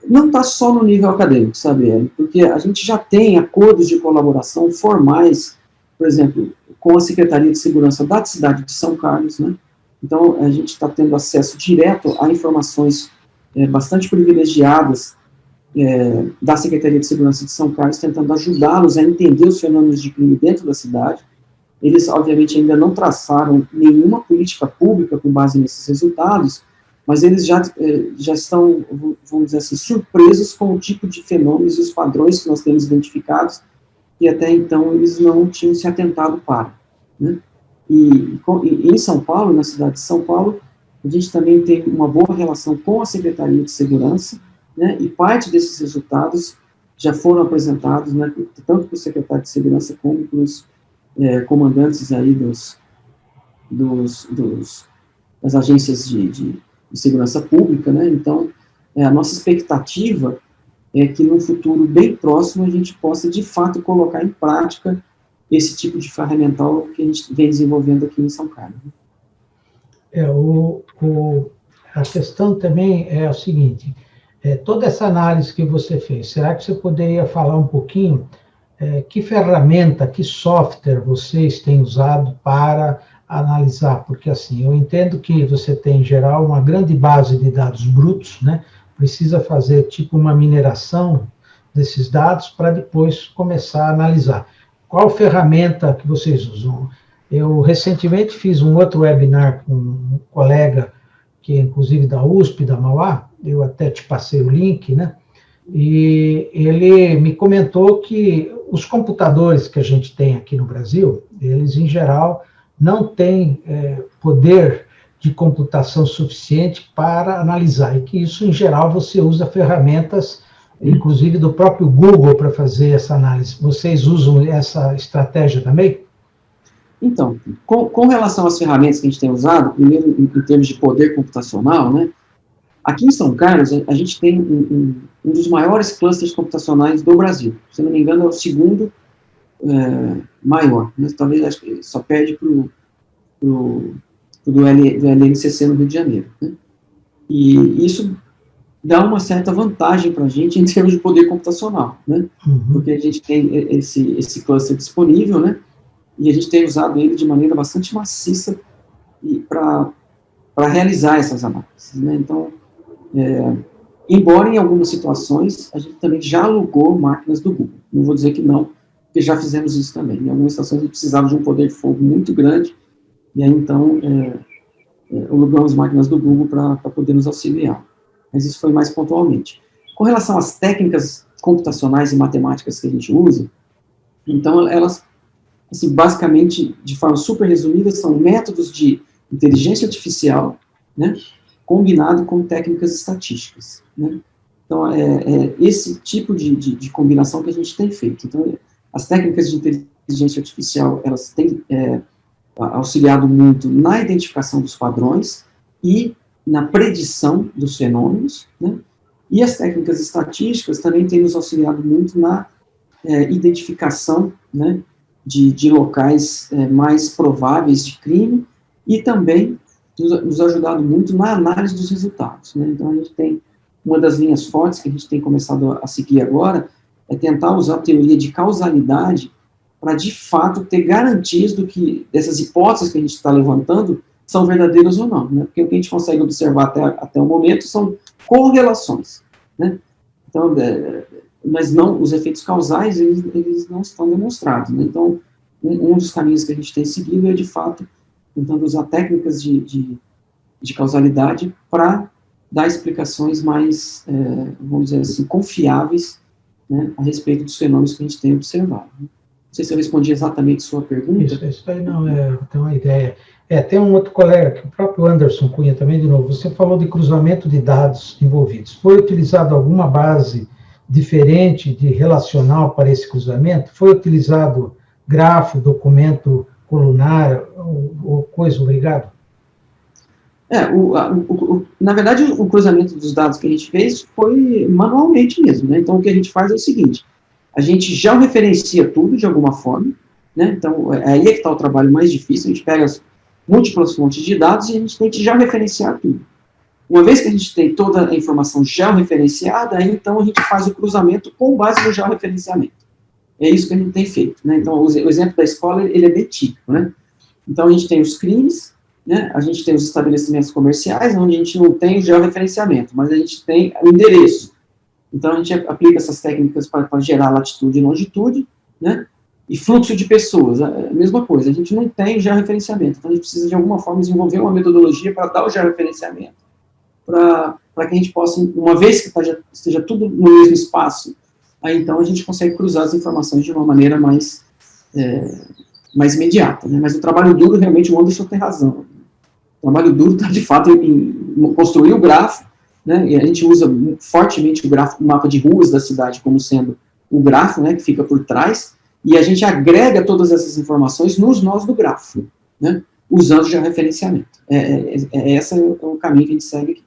Não está só no nível acadêmico, sabe, porque a gente já tem acordos de colaboração formais, por exemplo, com a Secretaria de Segurança da cidade de São Carlos, né? Então, a gente está tendo acesso direto a informações bastante privilegiadas da Secretaria de Segurança de São Carlos, tentando ajudá-los a entender os fenômenos de crime dentro da cidade. Eles, obviamente, ainda não traçaram nenhuma política pública com base nesses resultados, mas eles já estão, vamos dizer assim, surpresos com o tipo de fenômenos e os padrões que nós temos identificados, e até então eles não tinham se atentado para, né? E em São Paulo, na cidade de São Paulo, a gente também tem uma boa relação com a Secretaria de Segurança, né, e parte desses resultados já foram apresentados, né, tanto para o secretário de Segurança como para os comandantes aí das agências de segurança pública, né. Então, a nossa expectativa é que no futuro bem próximo a gente possa, de fato, colocar em prática esse tipo de ferramental que a gente vem desenvolvendo aqui em São Carlos. A questão também é o seguinte, toda essa análise que você fez, será que você poderia falar um pouquinho que ferramenta, que software vocês têm usado para analisar? Porque, assim, eu entendo que você tem, em geral, uma grande base de dados brutos, né? Precisa fazer, tipo, uma mineração desses dados para depois começar a analisar. Qual ferramenta que vocês usam? Eu, recentemente, fiz um outro webinar com um colega, que é, inclusive, da USP, da Mauá, eu até te passei o link, né? E ele me comentou que os computadores que a gente tem aqui no Brasil, eles, em geral, não têm poder de computação suficiente para analisar, e que isso, em geral, você usa ferramentas, inclusive do próprio Google, para fazer essa análise. Vocês usam essa estratégia também? Então, com relação às ferramentas que a gente tem usado, primeiro, em termos de poder computacional, né, aqui em São Carlos, a gente tem um dos maiores clusters computacionais do Brasil. Se não me engano, é o segundo maior, né, talvez acho que só perde para o do LNCC no Rio de Janeiro, né? E isso dá uma certa vantagem para a gente em termos de poder computacional, né? Porque a gente tem esse cluster disponível, né? E a gente tem usado ele de maneira bastante maciça para realizar essas análises, né? Então, embora em algumas situações a gente também já alugou máquinas do Google, não vou dizer que não, porque já fizemos isso também. Em algumas situações a gente precisava de um poder de fogo muito grande, e aí então alugamos máquinas do Google para poder nos auxiliar. Mas isso foi mais pontualmente. Com relação às técnicas computacionais e matemáticas que a gente usa, então elas, assim, basicamente, de forma super resumida, são métodos de inteligência artificial, né, combinado com técnicas estatísticas, né? Então, esse tipo de combinação que a gente tem feito. Então, as técnicas de inteligência artificial, elas têm auxiliado muito na identificação dos padrões e na predição dos fenômenos, né? E as técnicas estatísticas também têm nos auxiliado muito na identificação, né, de locais mais prováveis de crime, e também nos ajudado muito na análise dos resultados, né? Então, a gente tem uma das linhas fortes que a gente tem começado a seguir agora, é tentar usar a teoria de causalidade para, de fato, ter garantias dessas hipóteses que a gente está levantando são verdadeiras ou não, né? Porque o que a gente consegue observar até o momento são correlações, né? Então, mas não, os efeitos causais, eles não estão demonstrados, né? Então, um dos caminhos que a gente tem seguido é, de fato, tentando usar técnicas de causalidade para dar explicações mais, vamos dizer assim, confiáveis, né, a respeito dos fenômenos que a gente tem observado. Não sei se eu respondi exatamente a sua pergunta. Isso aí não tem uma ideia. Tem um outro colega, que o próprio Anderson Cunha também, de novo, você falou de cruzamento de dados envolvidos. Foi utilizado alguma base diferente de relacional para esse cruzamento? Foi utilizado grafo, documento colunar ou coisa? Obrigado. Na verdade, o cruzamento dos dados que a gente fez foi manualmente mesmo, né? Então, o que a gente faz é o seguinte: a gente já referencia tudo de alguma forma, né? Então, aí é que está o trabalho mais difícil. A gente pega as múltiplas fontes de dados e a gente tem que já referenciar tudo. Uma vez que a gente tem toda a informação georreferenciada, aí então a gente faz o cruzamento com base no georreferenciamento. É isso que a gente tem feito, né? Então, o exemplo da escola, ele é bem típico, né? Então, a gente tem os crimes, né? A gente tem os estabelecimentos comerciais, onde a gente não tem o georreferenciamento, mas a gente tem o endereço. Então, a gente aplica essas técnicas para gerar latitude e longitude, né? E fluxo de pessoas, a mesma coisa, a gente não tem georreferenciamento, então a gente precisa, de alguma forma, desenvolver uma metodologia para dar o georreferenciamento, para que a gente possa, uma vez que esteja tudo no mesmo espaço, aí então a gente consegue cruzar as informações de uma maneira mais imediata, né? Mas o trabalho duro, realmente, o Anderson tem razão. O trabalho duro está, de fato, em construir o grafo, né? E a gente usa fortemente o mapa de ruas da cidade como sendo o grafo, né, que fica por trás, e a gente agrega todas essas informações nos nós do grafo, né, usando já referenciamento. Esse é o caminho que a gente segue aqui.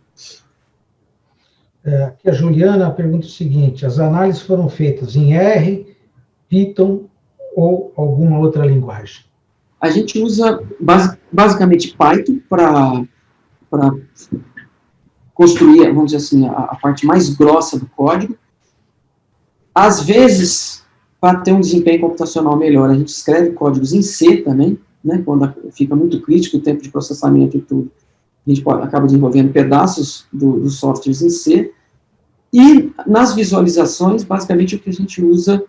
Aqui a Juliana pergunta o seguinte: as análises foram feitas em R, Python ou alguma outra linguagem? A gente usa basicamente Python para construir, vamos dizer assim, a parte mais grossa do código. Às vezes, para ter um desempenho computacional melhor, a gente escreve códigos em C também, né, quando fica muito crítico o tempo de processamento e tudo. A gente acaba desenvolvendo pedaços dos softwares em C. E nas visualizações, basicamente, o que a gente usa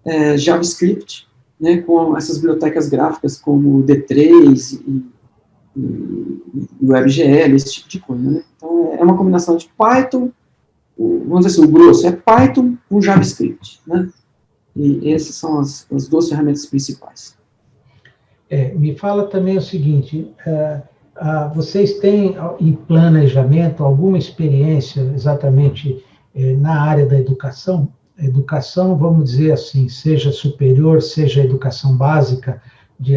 é JavaScript, né, com essas bibliotecas gráficas como o D3 e WebGL, esse tipo de coisa, né? Então, é uma combinação de Python, vamos dizer assim, o grosso é Python com JavaScript, né? E essas são as duas ferramentas principais. Me fala também o seguinte: vocês têm em planejamento alguma experiência exatamente na área da educação? Educação, vamos dizer assim, seja superior, seja educação básica, de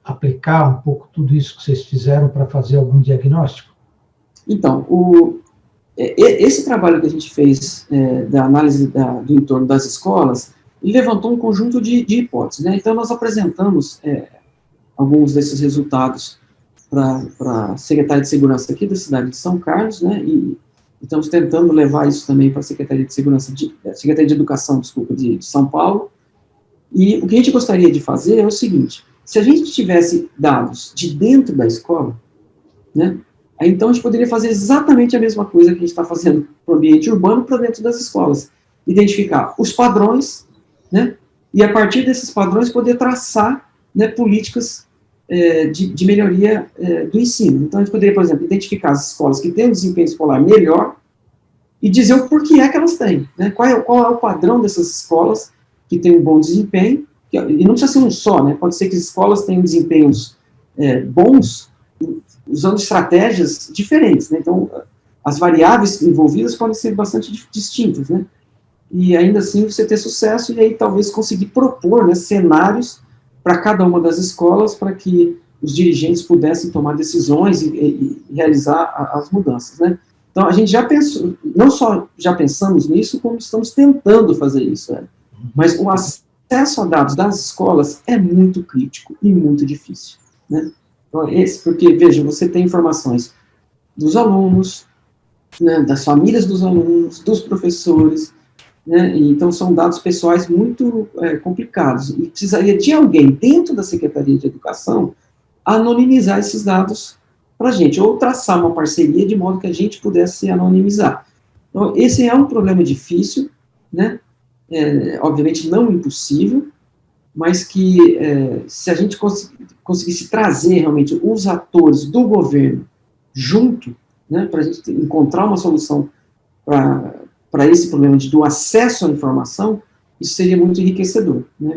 aplicar um pouco tudo isso que vocês fizeram para fazer algum diagnóstico? Então, esse trabalho que a gente fez da análise do entorno das escolas, ele levantou um conjunto de hipóteses, né? Então, nós apresentamos alguns desses resultados para a Secretaria de Segurança aqui da cidade de São Carlos, né? E estamos tentando levar isso também para a Secretaria de Segurança, Secretaria de Educação, desculpa, de São Paulo. E o que a gente gostaria de fazer é o seguinte: se a gente tivesse dados de dentro da escola, né? Aí, então, a gente poderia fazer exatamente a mesma coisa que a gente está fazendo para o ambiente urbano, para dentro das escolas. Identificar os padrões, né? E, a partir desses padrões, poder traçar, né, políticas de melhoria do ensino. Então, a gente poderia, por exemplo, identificar as escolas que têm um desempenho escolar melhor e dizer o porquê é que elas têm, né? Qual é o padrão dessas escolas que têm um bom desempenho, e não precisa ser um só, né? Pode ser que as escolas tenham desempenhos bons, usando estratégias diferentes, né? Então, as variáveis envolvidas podem ser bastante distintas, né? E ainda assim você ter sucesso e aí talvez conseguir propor, né, cenários para cada uma das escolas para que os dirigentes pudessem tomar decisões e realizar as mudanças, né? Então, a gente já pensou, não só já pensamos nisso, como estamos tentando fazer isso, né? Mas o acesso a dados das escolas é muito crítico e muito difícil, né? Porque, veja, você tem informações dos alunos, né, das famílias dos alunos, dos professores, né, e então são dados pessoais muito complicados, e precisaria de alguém dentro da Secretaria de Educação anonimizar esses dados para a gente, ou traçar uma parceria de modo que a gente pudesse anonimizar. Então, esse é um problema difícil, né, obviamente não impossível, mas que se a gente conseguisse trazer realmente os atores do governo junto, né, para a gente encontrar uma solução para esse problema do acesso à informação, isso seria muito enriquecedor, né?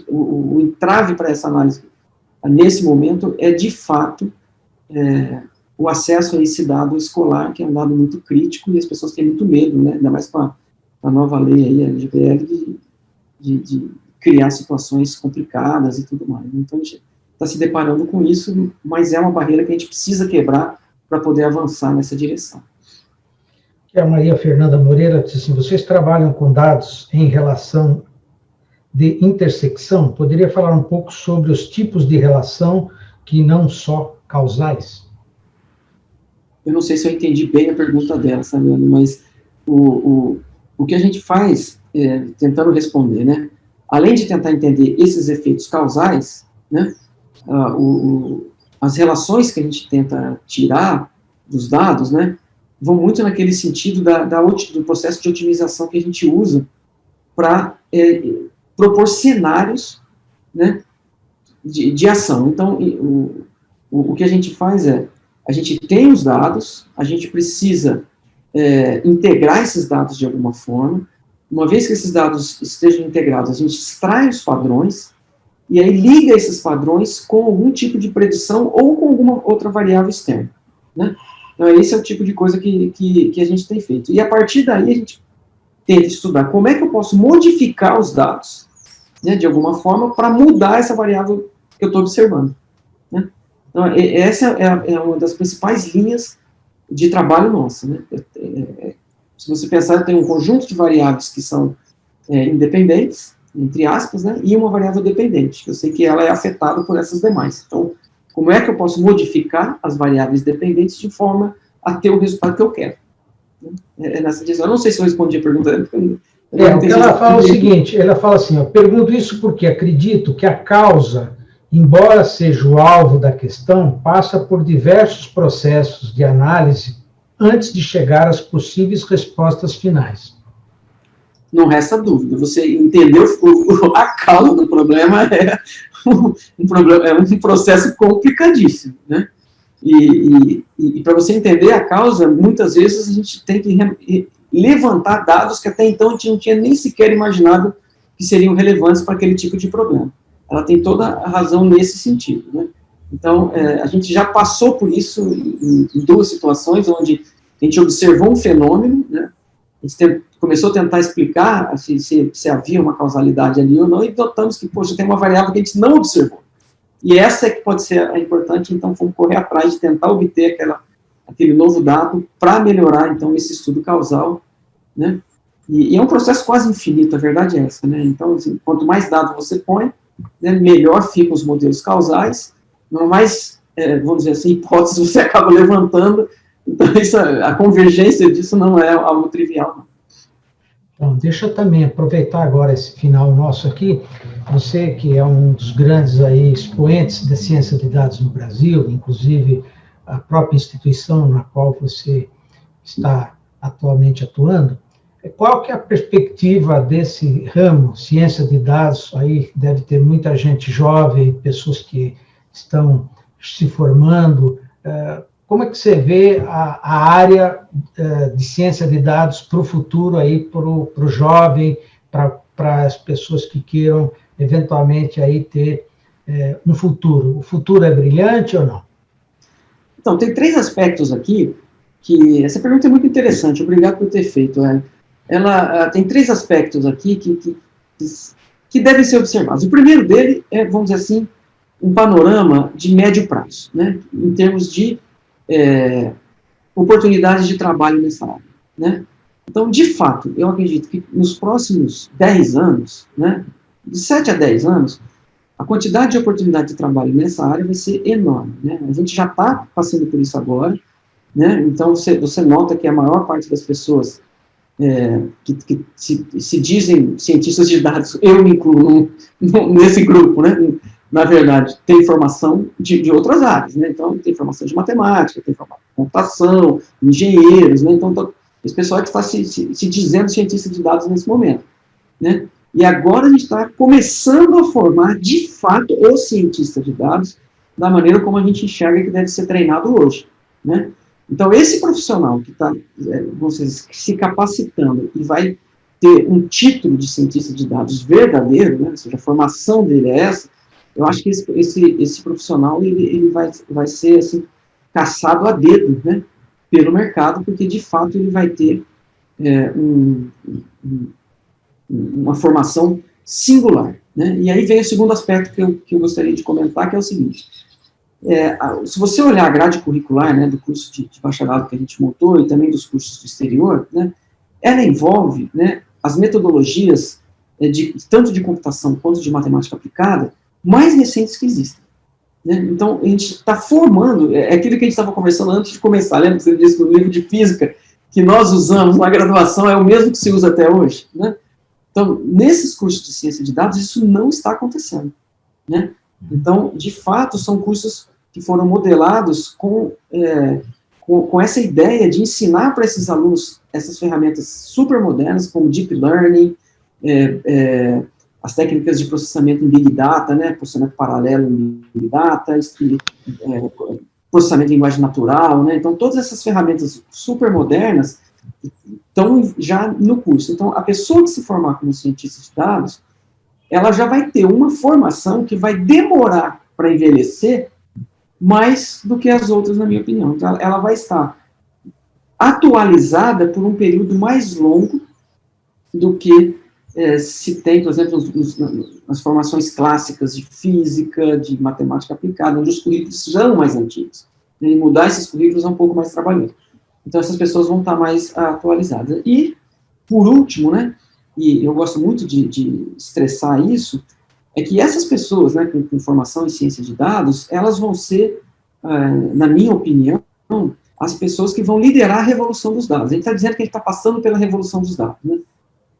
O entrave para essa análise, nesse momento, é de fato o acesso a esse dado escolar, que é um dado muito crítico, e as pessoas têm muito medo, né, ainda mais com a nova lei aí, a LGPD, de criar situações complicadas e tudo mais. Então, a gente está se deparando com isso, mas é uma barreira que a gente precisa quebrar para poder avançar nessa direção. A Maria Fernanda Moreira disse assim: vocês trabalham com dados em relação de intersecção? Poderia falar um pouco sobre os tipos de relação que não só causais? eu não sei se eu entendi bem a pergunta dela, sabe, mas o que a gente faz, tentando responder, né, além de tentar entender esses efeitos causais, né, as relações que a gente tenta tirar dos dados, né, vão muito naquele sentido do processo de otimização que a gente usa para propor cenários, né, de ação. Então, o que a gente faz a gente tem os dados, a gente precisa integrar esses dados de alguma forma. Uma vez que esses dados estejam integrados, a gente extrai os padrões, e aí liga esses padrões com algum tipo de predição ou com alguma outra variável externa, né? Então, esse é o tipo de coisa que a gente tem feito. E, a partir daí, a gente tenta estudar como é que eu posso modificar os dados, né, de alguma forma, para mudar essa variável que eu estou observando, né? Então, essa é uma das principais linhas de trabalho nossa, né? Se você pensar, tem um conjunto de variáveis que são independentes, entre aspas, né, e uma variável dependente. Eu sei que ela é afetada por essas demais. Então, como é que eu posso modificar as variáveis dependentes de forma a ter o resultado que eu quero? Nessa direção. Eu não sei se eu respondi a pergunta. O que ela fala é o seguinte, ela fala assim, eu pergunto isso porque acredito que a causa, embora seja o alvo da questão, passa por diversos processos de análise antes de chegar às possíveis respostas finais. Não resta dúvida, você entendeu a causa do problema, um processo complicadíssimo, né? E para você entender a causa, muitas vezes a gente tem que levantar dados que até então a gente não tinha nem sequer imaginado que seriam relevantes para aquele tipo de problema. Ela tem toda a razão nesse sentido, né? Então, a gente já passou por isso em duas situações, onde a gente observou um fenômeno, né? A gente começou a tentar explicar se havia uma causalidade ali ou não, e notamos que, poxa, tem uma variável que a gente não observou. E essa é que pode ser a importante, então vamos correr atrás de tentar obter aquele novo dado para melhorar, então, esse estudo causal, né? E é um processo quase infinito, a verdade é essa, né? Então, assim, quanto mais dados você põe, né, melhor ficam os modelos causais, mais, vamos dizer assim, hipóteses você acaba levantando. Então, a convergência disso não é algo trivial, não. Então, deixa eu também aproveitar agora esse final nosso aqui, você que é um dos grandes aí expoentes da ciência de dados no Brasil, inclusive a própria instituição na qual você está atualmente atuando, qual que é a perspectiva desse ramo, ciência de dados? Aí deve ter muita gente jovem, pessoas que estão se formando. Como é que você vê a área de ciência de dados para o futuro, para o jovem, para as pessoas que queiram eventualmente aí ter um futuro? O futuro é brilhante ou não? Então, tem 3 aspectos aqui, que essa pergunta é muito interessante, obrigado por ter feito. Ela tem 3 aspectos aqui que devem ser observados. O primeiro dele é, vamos dizer assim, um panorama de médio prazo, né, em termos de oportunidades de trabalho nessa área, né? Então, de fato, eu acredito que nos próximos 10 anos, né, de 7 a 10 anos, a quantidade de oportunidade de trabalho nessa área vai ser enorme, né? A gente já está passando por isso agora, né? Então, você nota que a maior parte das pessoas que se dizem cientistas de dados, eu me incluo nesse grupo, né? Na verdade, tem formação de outras áreas, né? Então, tem formação de matemática, tem formação de computação, engenheiros, né? Então, esse pessoal que está se dizendo cientista de dados nesse momento, né? E agora a gente está começando a formar, de fato, o cientista de dados da maneira como a gente enxerga que deve ser treinado hoje, né? Então, esse profissional que está, vamos dizer, se capacitando e vai ter um título de cientista de dados verdadeiro, né? Ou seja, a formação dele é essa. Eu acho que esse profissional ele vai ser assim, caçado a dedo, né, pelo mercado, porque de fato ele vai ter uma formação singular, né? E aí vem o segundo aspecto que eu gostaria de comentar, que é o seguinte: se você olhar a grade curricular, né, do curso de bacharelado que a gente montou e também dos cursos do exterior, né, ela envolve, né, as metodologias tanto de computação quanto de matemática aplicada mais recentes que existem. né? Então, a gente está formando, é aquilo que a gente estava conversando antes de começar, lembra que você disse que o livro de física que nós usamos na graduação é o mesmo que se usa até hoje, né? Então, nesses cursos de ciência de dados, isso não está acontecendo, né? Então, de fato, são cursos que foram modelados com essa ideia de ensinar para esses alunos essas ferramentas super modernas, como Deep Learning, as técnicas de processamento em Big Data, né, processamento paralelo em Big Data, processamento em linguagem natural, né, então todas essas ferramentas super modernas estão já no curso. Então, a pessoa que se formar como cientista de dados, ela já vai ter uma formação que vai demorar para envelhecer mais do que as outras, na minha opinião. Então, ela vai estar atualizada por um período mais longo do que se tem, por exemplo, nas formações clássicas de física, de matemática aplicada, onde os currículos são mais antigos. E mudar esses currículos é um pouco mais trabalhoso. Então, essas pessoas vão estar mais atualizadas. E, por último, né, e eu gosto muito de estressar isso, é que essas pessoas, né, com formação em ciência de dados, elas vão ser, na minha opinião, as pessoas que vão liderar a revolução dos dados. A gente está dizendo que a gente está passando pela revolução dos dados, né?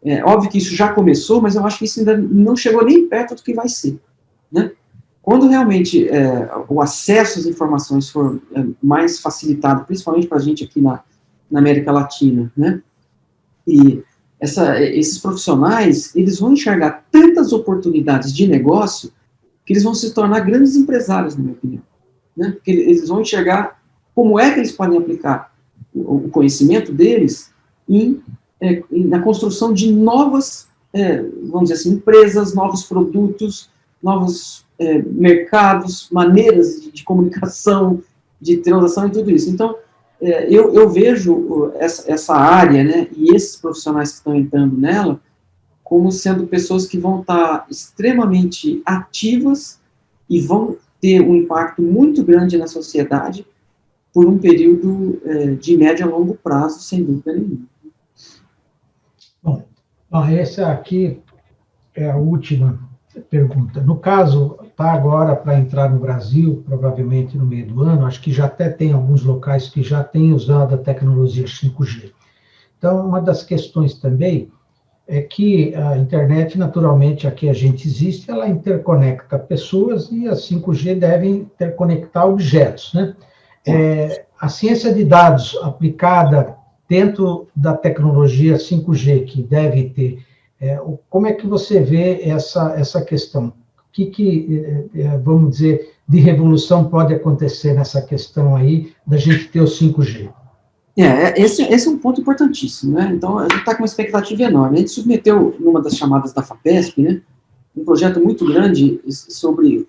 É óbvio que isso já começou, mas eu acho que isso ainda não chegou nem perto do que vai ser, né? Quando realmente o acesso às informações for mais facilitado, principalmente para a gente aqui na América Latina, né? E esses profissionais, eles vão enxergar tantas oportunidades de negócio que eles vão se tornar grandes empresários, na minha opinião, né? Porque eles vão enxergar como é que eles podem aplicar o conhecimento deles na construção de novas, vamos dizer assim, empresas, novos produtos, novos mercados, maneiras de comunicação, de transação e tudo isso. Então, eu vejo essa área, né, e esses profissionais que estão entrando nela, como sendo pessoas que vão estar extremamente ativas e vão ter um impacto muito grande na sociedade por um período de médio a longo prazo, sem dúvida nenhuma. Bom, essa aqui é a última pergunta. No caso, está agora para entrar no Brasil, provavelmente no meio do ano, acho que já até tem alguns locais que já têm usado a tecnologia 5G. Então, uma das questões também é que a internet, naturalmente, aqui a gente existe, ela interconecta pessoas e a 5G deve interconectar objetos, né? A ciência de dados aplicada dentro da tecnologia 5G, que deve ter, como é que você vê essa questão? O que vamos dizer, de revolução pode acontecer nessa questão aí, da gente ter o 5G? Esse é um ponto importantíssimo, né? Então, a gente está com uma expectativa enorme. A gente submeteu, numa das chamadas da FAPESP, né, um projeto muito grande sobre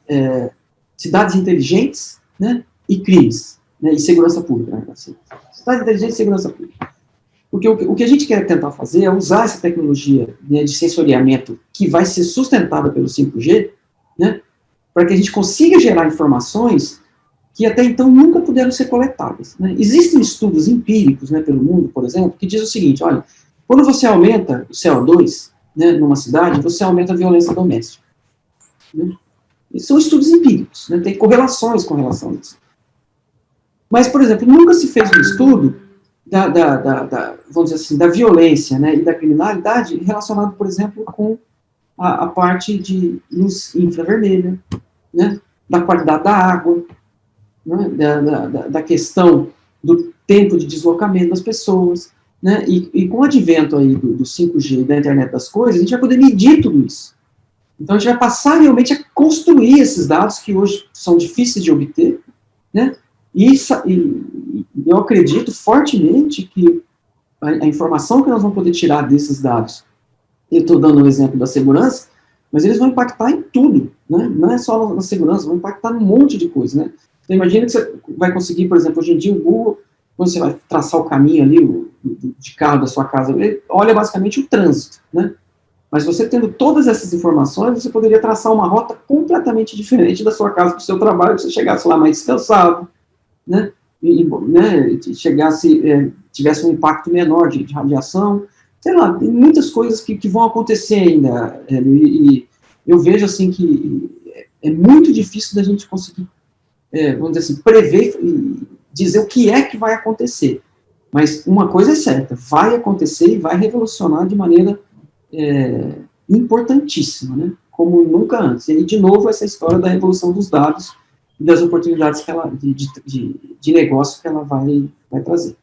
cidades inteligentes, né, e crimes, né, e segurança pública. Né, assim. Cidades inteligentes e segurança pública. Porque o que a gente quer tentar fazer é usar essa tecnologia, né, de sensoriamento que vai ser sustentada pelo 5G, né, para que a gente consiga gerar informações que até então nunca puderam ser coletadas, né? Existem estudos empíricos, né, pelo mundo, por exemplo, que diz o seguinte: olha, quando você aumenta o CO2, né, numa cidade, você aumenta a violência doméstica. Né? E são estudos empíricos, né, tem correlações com relação a isso. Mas, por exemplo, nunca se fez um estudo vamos dizer assim, da violência, né, e da criminalidade relacionado, por exemplo, com a parte de luz infravermelha, né, da qualidade da água, né, da questão do tempo de deslocamento das pessoas, né, e com o advento aí do 5G e da internet das coisas, a gente vai poder medir tudo isso. Então, a gente vai passar realmente a construir esses dados que hoje são difíceis de obter, né, e eu acredito fortemente que a informação que nós vamos poder tirar desses dados, eu estou dando um exemplo da segurança, mas eles vão impactar em tudo, né, não é só na segurança, vão impactar num monte de coisa, né. Então, imagina que você vai conseguir, por exemplo, hoje em dia o Google, quando você vai traçar o caminho ali de carro da sua casa, ele olha basicamente o trânsito, né? Mas você tendo todas essas informações, você poderia traçar uma rota completamente diferente da sua casa para o seu trabalho, que você chegasse lá mais descansado, né? Né, tivesse um impacto menor de radiação, sei lá, tem muitas coisas que vão acontecer ainda, e eu vejo assim que é muito difícil da gente conseguir vamos dizer assim, prever e dizer o que é que vai acontecer. Mas uma coisa é certa, vai acontecer e vai revolucionar de maneira importantíssima, né? Como nunca antes. E aí, de novo, essa história da revolução dos dados e das oportunidades que ela, de negócio que ela vai trazer.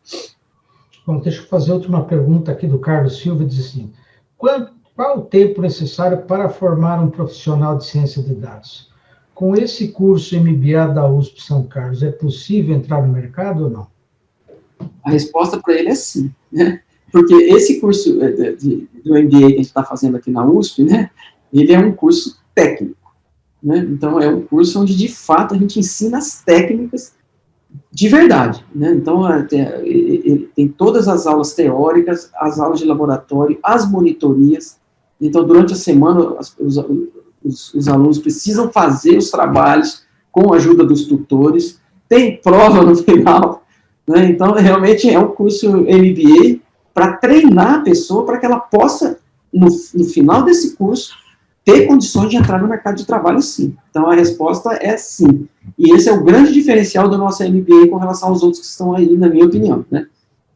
Bom, deixa eu fazer a última pergunta aqui do Carlos Silva, diz assim, qual o tempo necessário para formar um profissional de ciência de dados? Com esse curso MBA da USP São Carlos, é possível entrar no mercado ou não? A resposta para ele é sim, né? Porque esse curso do MBA que a gente está fazendo aqui na USP, né, ele é um curso técnico, né? Então, é um curso onde, de fato, a gente ensina as técnicas de verdade, né? Então, tem todas as aulas teóricas, as aulas de laboratório, as monitorias. Então, durante a semana, os alunos precisam fazer os trabalhos com a ajuda dos tutores, tem prova no final, né? Então, realmente é um curso MBA para treinar a pessoa para que ela possa, no final desse curso, ter condições de entrar no mercado de trabalho, sim. Então, a resposta é sim. E esse é o grande diferencial do nosso MBA com relação aos outros que estão aí, na minha opinião, né?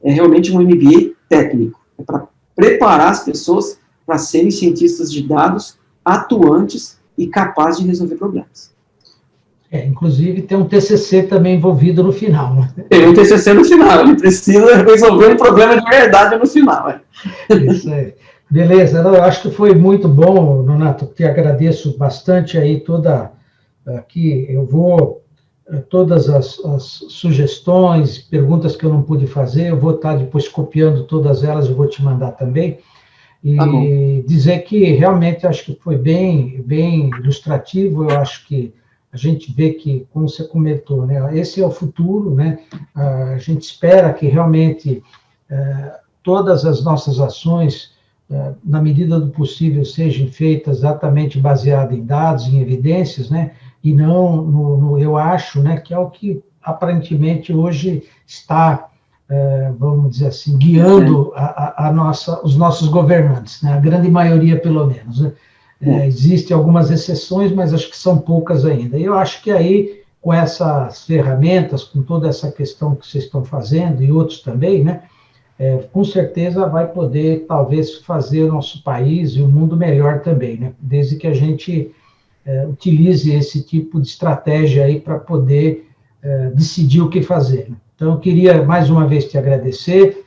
É realmente um MBA técnico, é para preparar as pessoas para serem cientistas de dados, atuantes e capazes de resolver problemas. Inclusive, tem um TCC também envolvido no final. Né? Tem um TCC no final, ele precisa resolver um problema de verdade no final. Isso aí. Beleza, eu acho que foi muito bom, Nonato, te agradeço bastante aí aqui eu vou, todas as sugestões, perguntas que eu não pude fazer, eu vou estar depois copiando todas elas, eu vou te mandar também, e dizer que realmente acho que foi bem ilustrativo, eu acho que a gente vê que, como você comentou, né, esse é o futuro, né, a gente espera que realmente todas as nossas ações, na medida do possível, sejam feitas exatamente baseadas em dados, em evidências, né, e não eu acho, né, que é o que aparentemente hoje está, vamos dizer assim, guiando os nossos governantes, né, a grande maioria, pelo menos, né. Existem algumas exceções, mas acho que são poucas ainda. E eu acho que aí, com essas ferramentas, com toda essa questão que vocês estão fazendo, e outros também, né, com certeza vai poder, talvez, fazer o nosso país e o mundo melhor também, né, desde que a gente utilize esse tipo de estratégia aí para poder decidir o que fazer. Então, eu queria, mais uma vez, te agradecer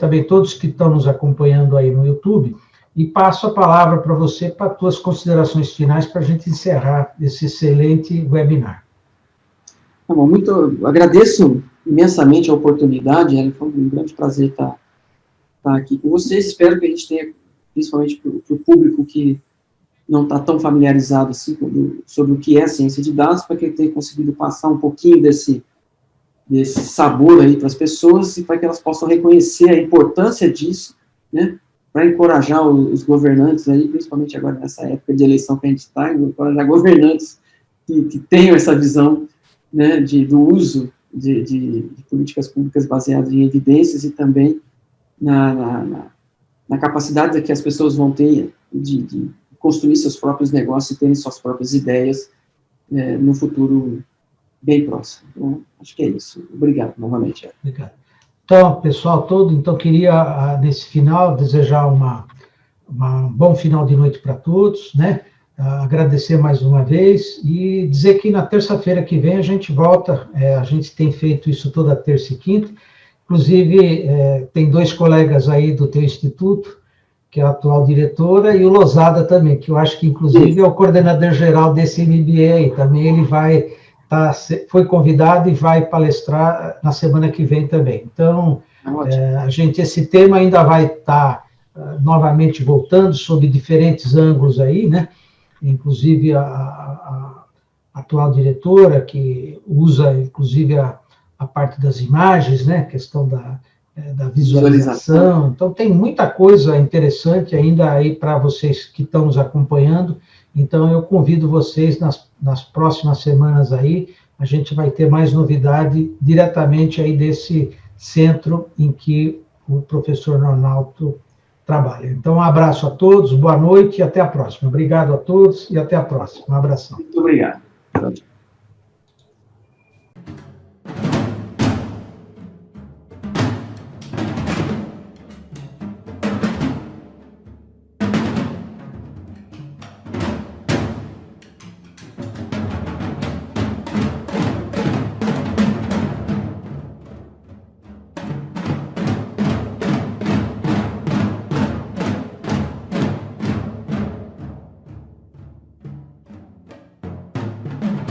também todos que estão nos acompanhando aí no YouTube, e passo a palavra para você, para as tuas considerações finais, para a gente encerrar esse excelente webinar. Tá bom, agradeço imensamente a oportunidade, foi um grande prazer estar aqui com vocês, espero que a gente tenha, principalmente para o público que não está tão familiarizado assim sobre o que é ciência de dados, para que ele tenha conseguido passar um pouquinho desse sabor aí para as pessoas, e para que elas possam reconhecer a importância disso, né, para encorajar os governantes aí, principalmente agora nessa época de eleição que a gente está, encorajar governantes que tenham essa visão, né, do uso de políticas públicas baseadas em evidências, e também na capacidade que as pessoas vão ter de construir seus próprios negócios e terem suas próprias ideias no futuro bem próximo. Então, acho que é isso. Obrigado, novamente. Obrigado. Então, pessoal todo, queria, nesse final, desejar um bom final de noite para todos, né? Agradecer mais uma vez e dizer que na terça-feira que vem a gente volta, a gente tem feito isso toda terça e quinta, inclusive tem 2 colegas aí do teu instituto, que é a atual diretora, e o Losada também, que eu acho que inclusive é o coordenador-geral desse MBA aí, também ele foi convidado e vai palestrar na semana que vem também. Então, esse tema ainda vai estar novamente voltando sob diferentes ângulos aí, né? Inclusive a atual diretora, que usa, inclusive, a parte das imagens, né? A questão da visualização. Então, tem muita coisa interessante ainda aí para vocês que estão nos acompanhando. Então, eu convido vocês nas próximas semanas aí, a gente vai ter mais novidade diretamente aí desse centro em que o professor Ronaldo trabalha. Então, um abraço a todos, boa noite e até a próxima. Obrigado a todos e até a próxima. Um abração. Muito obrigado.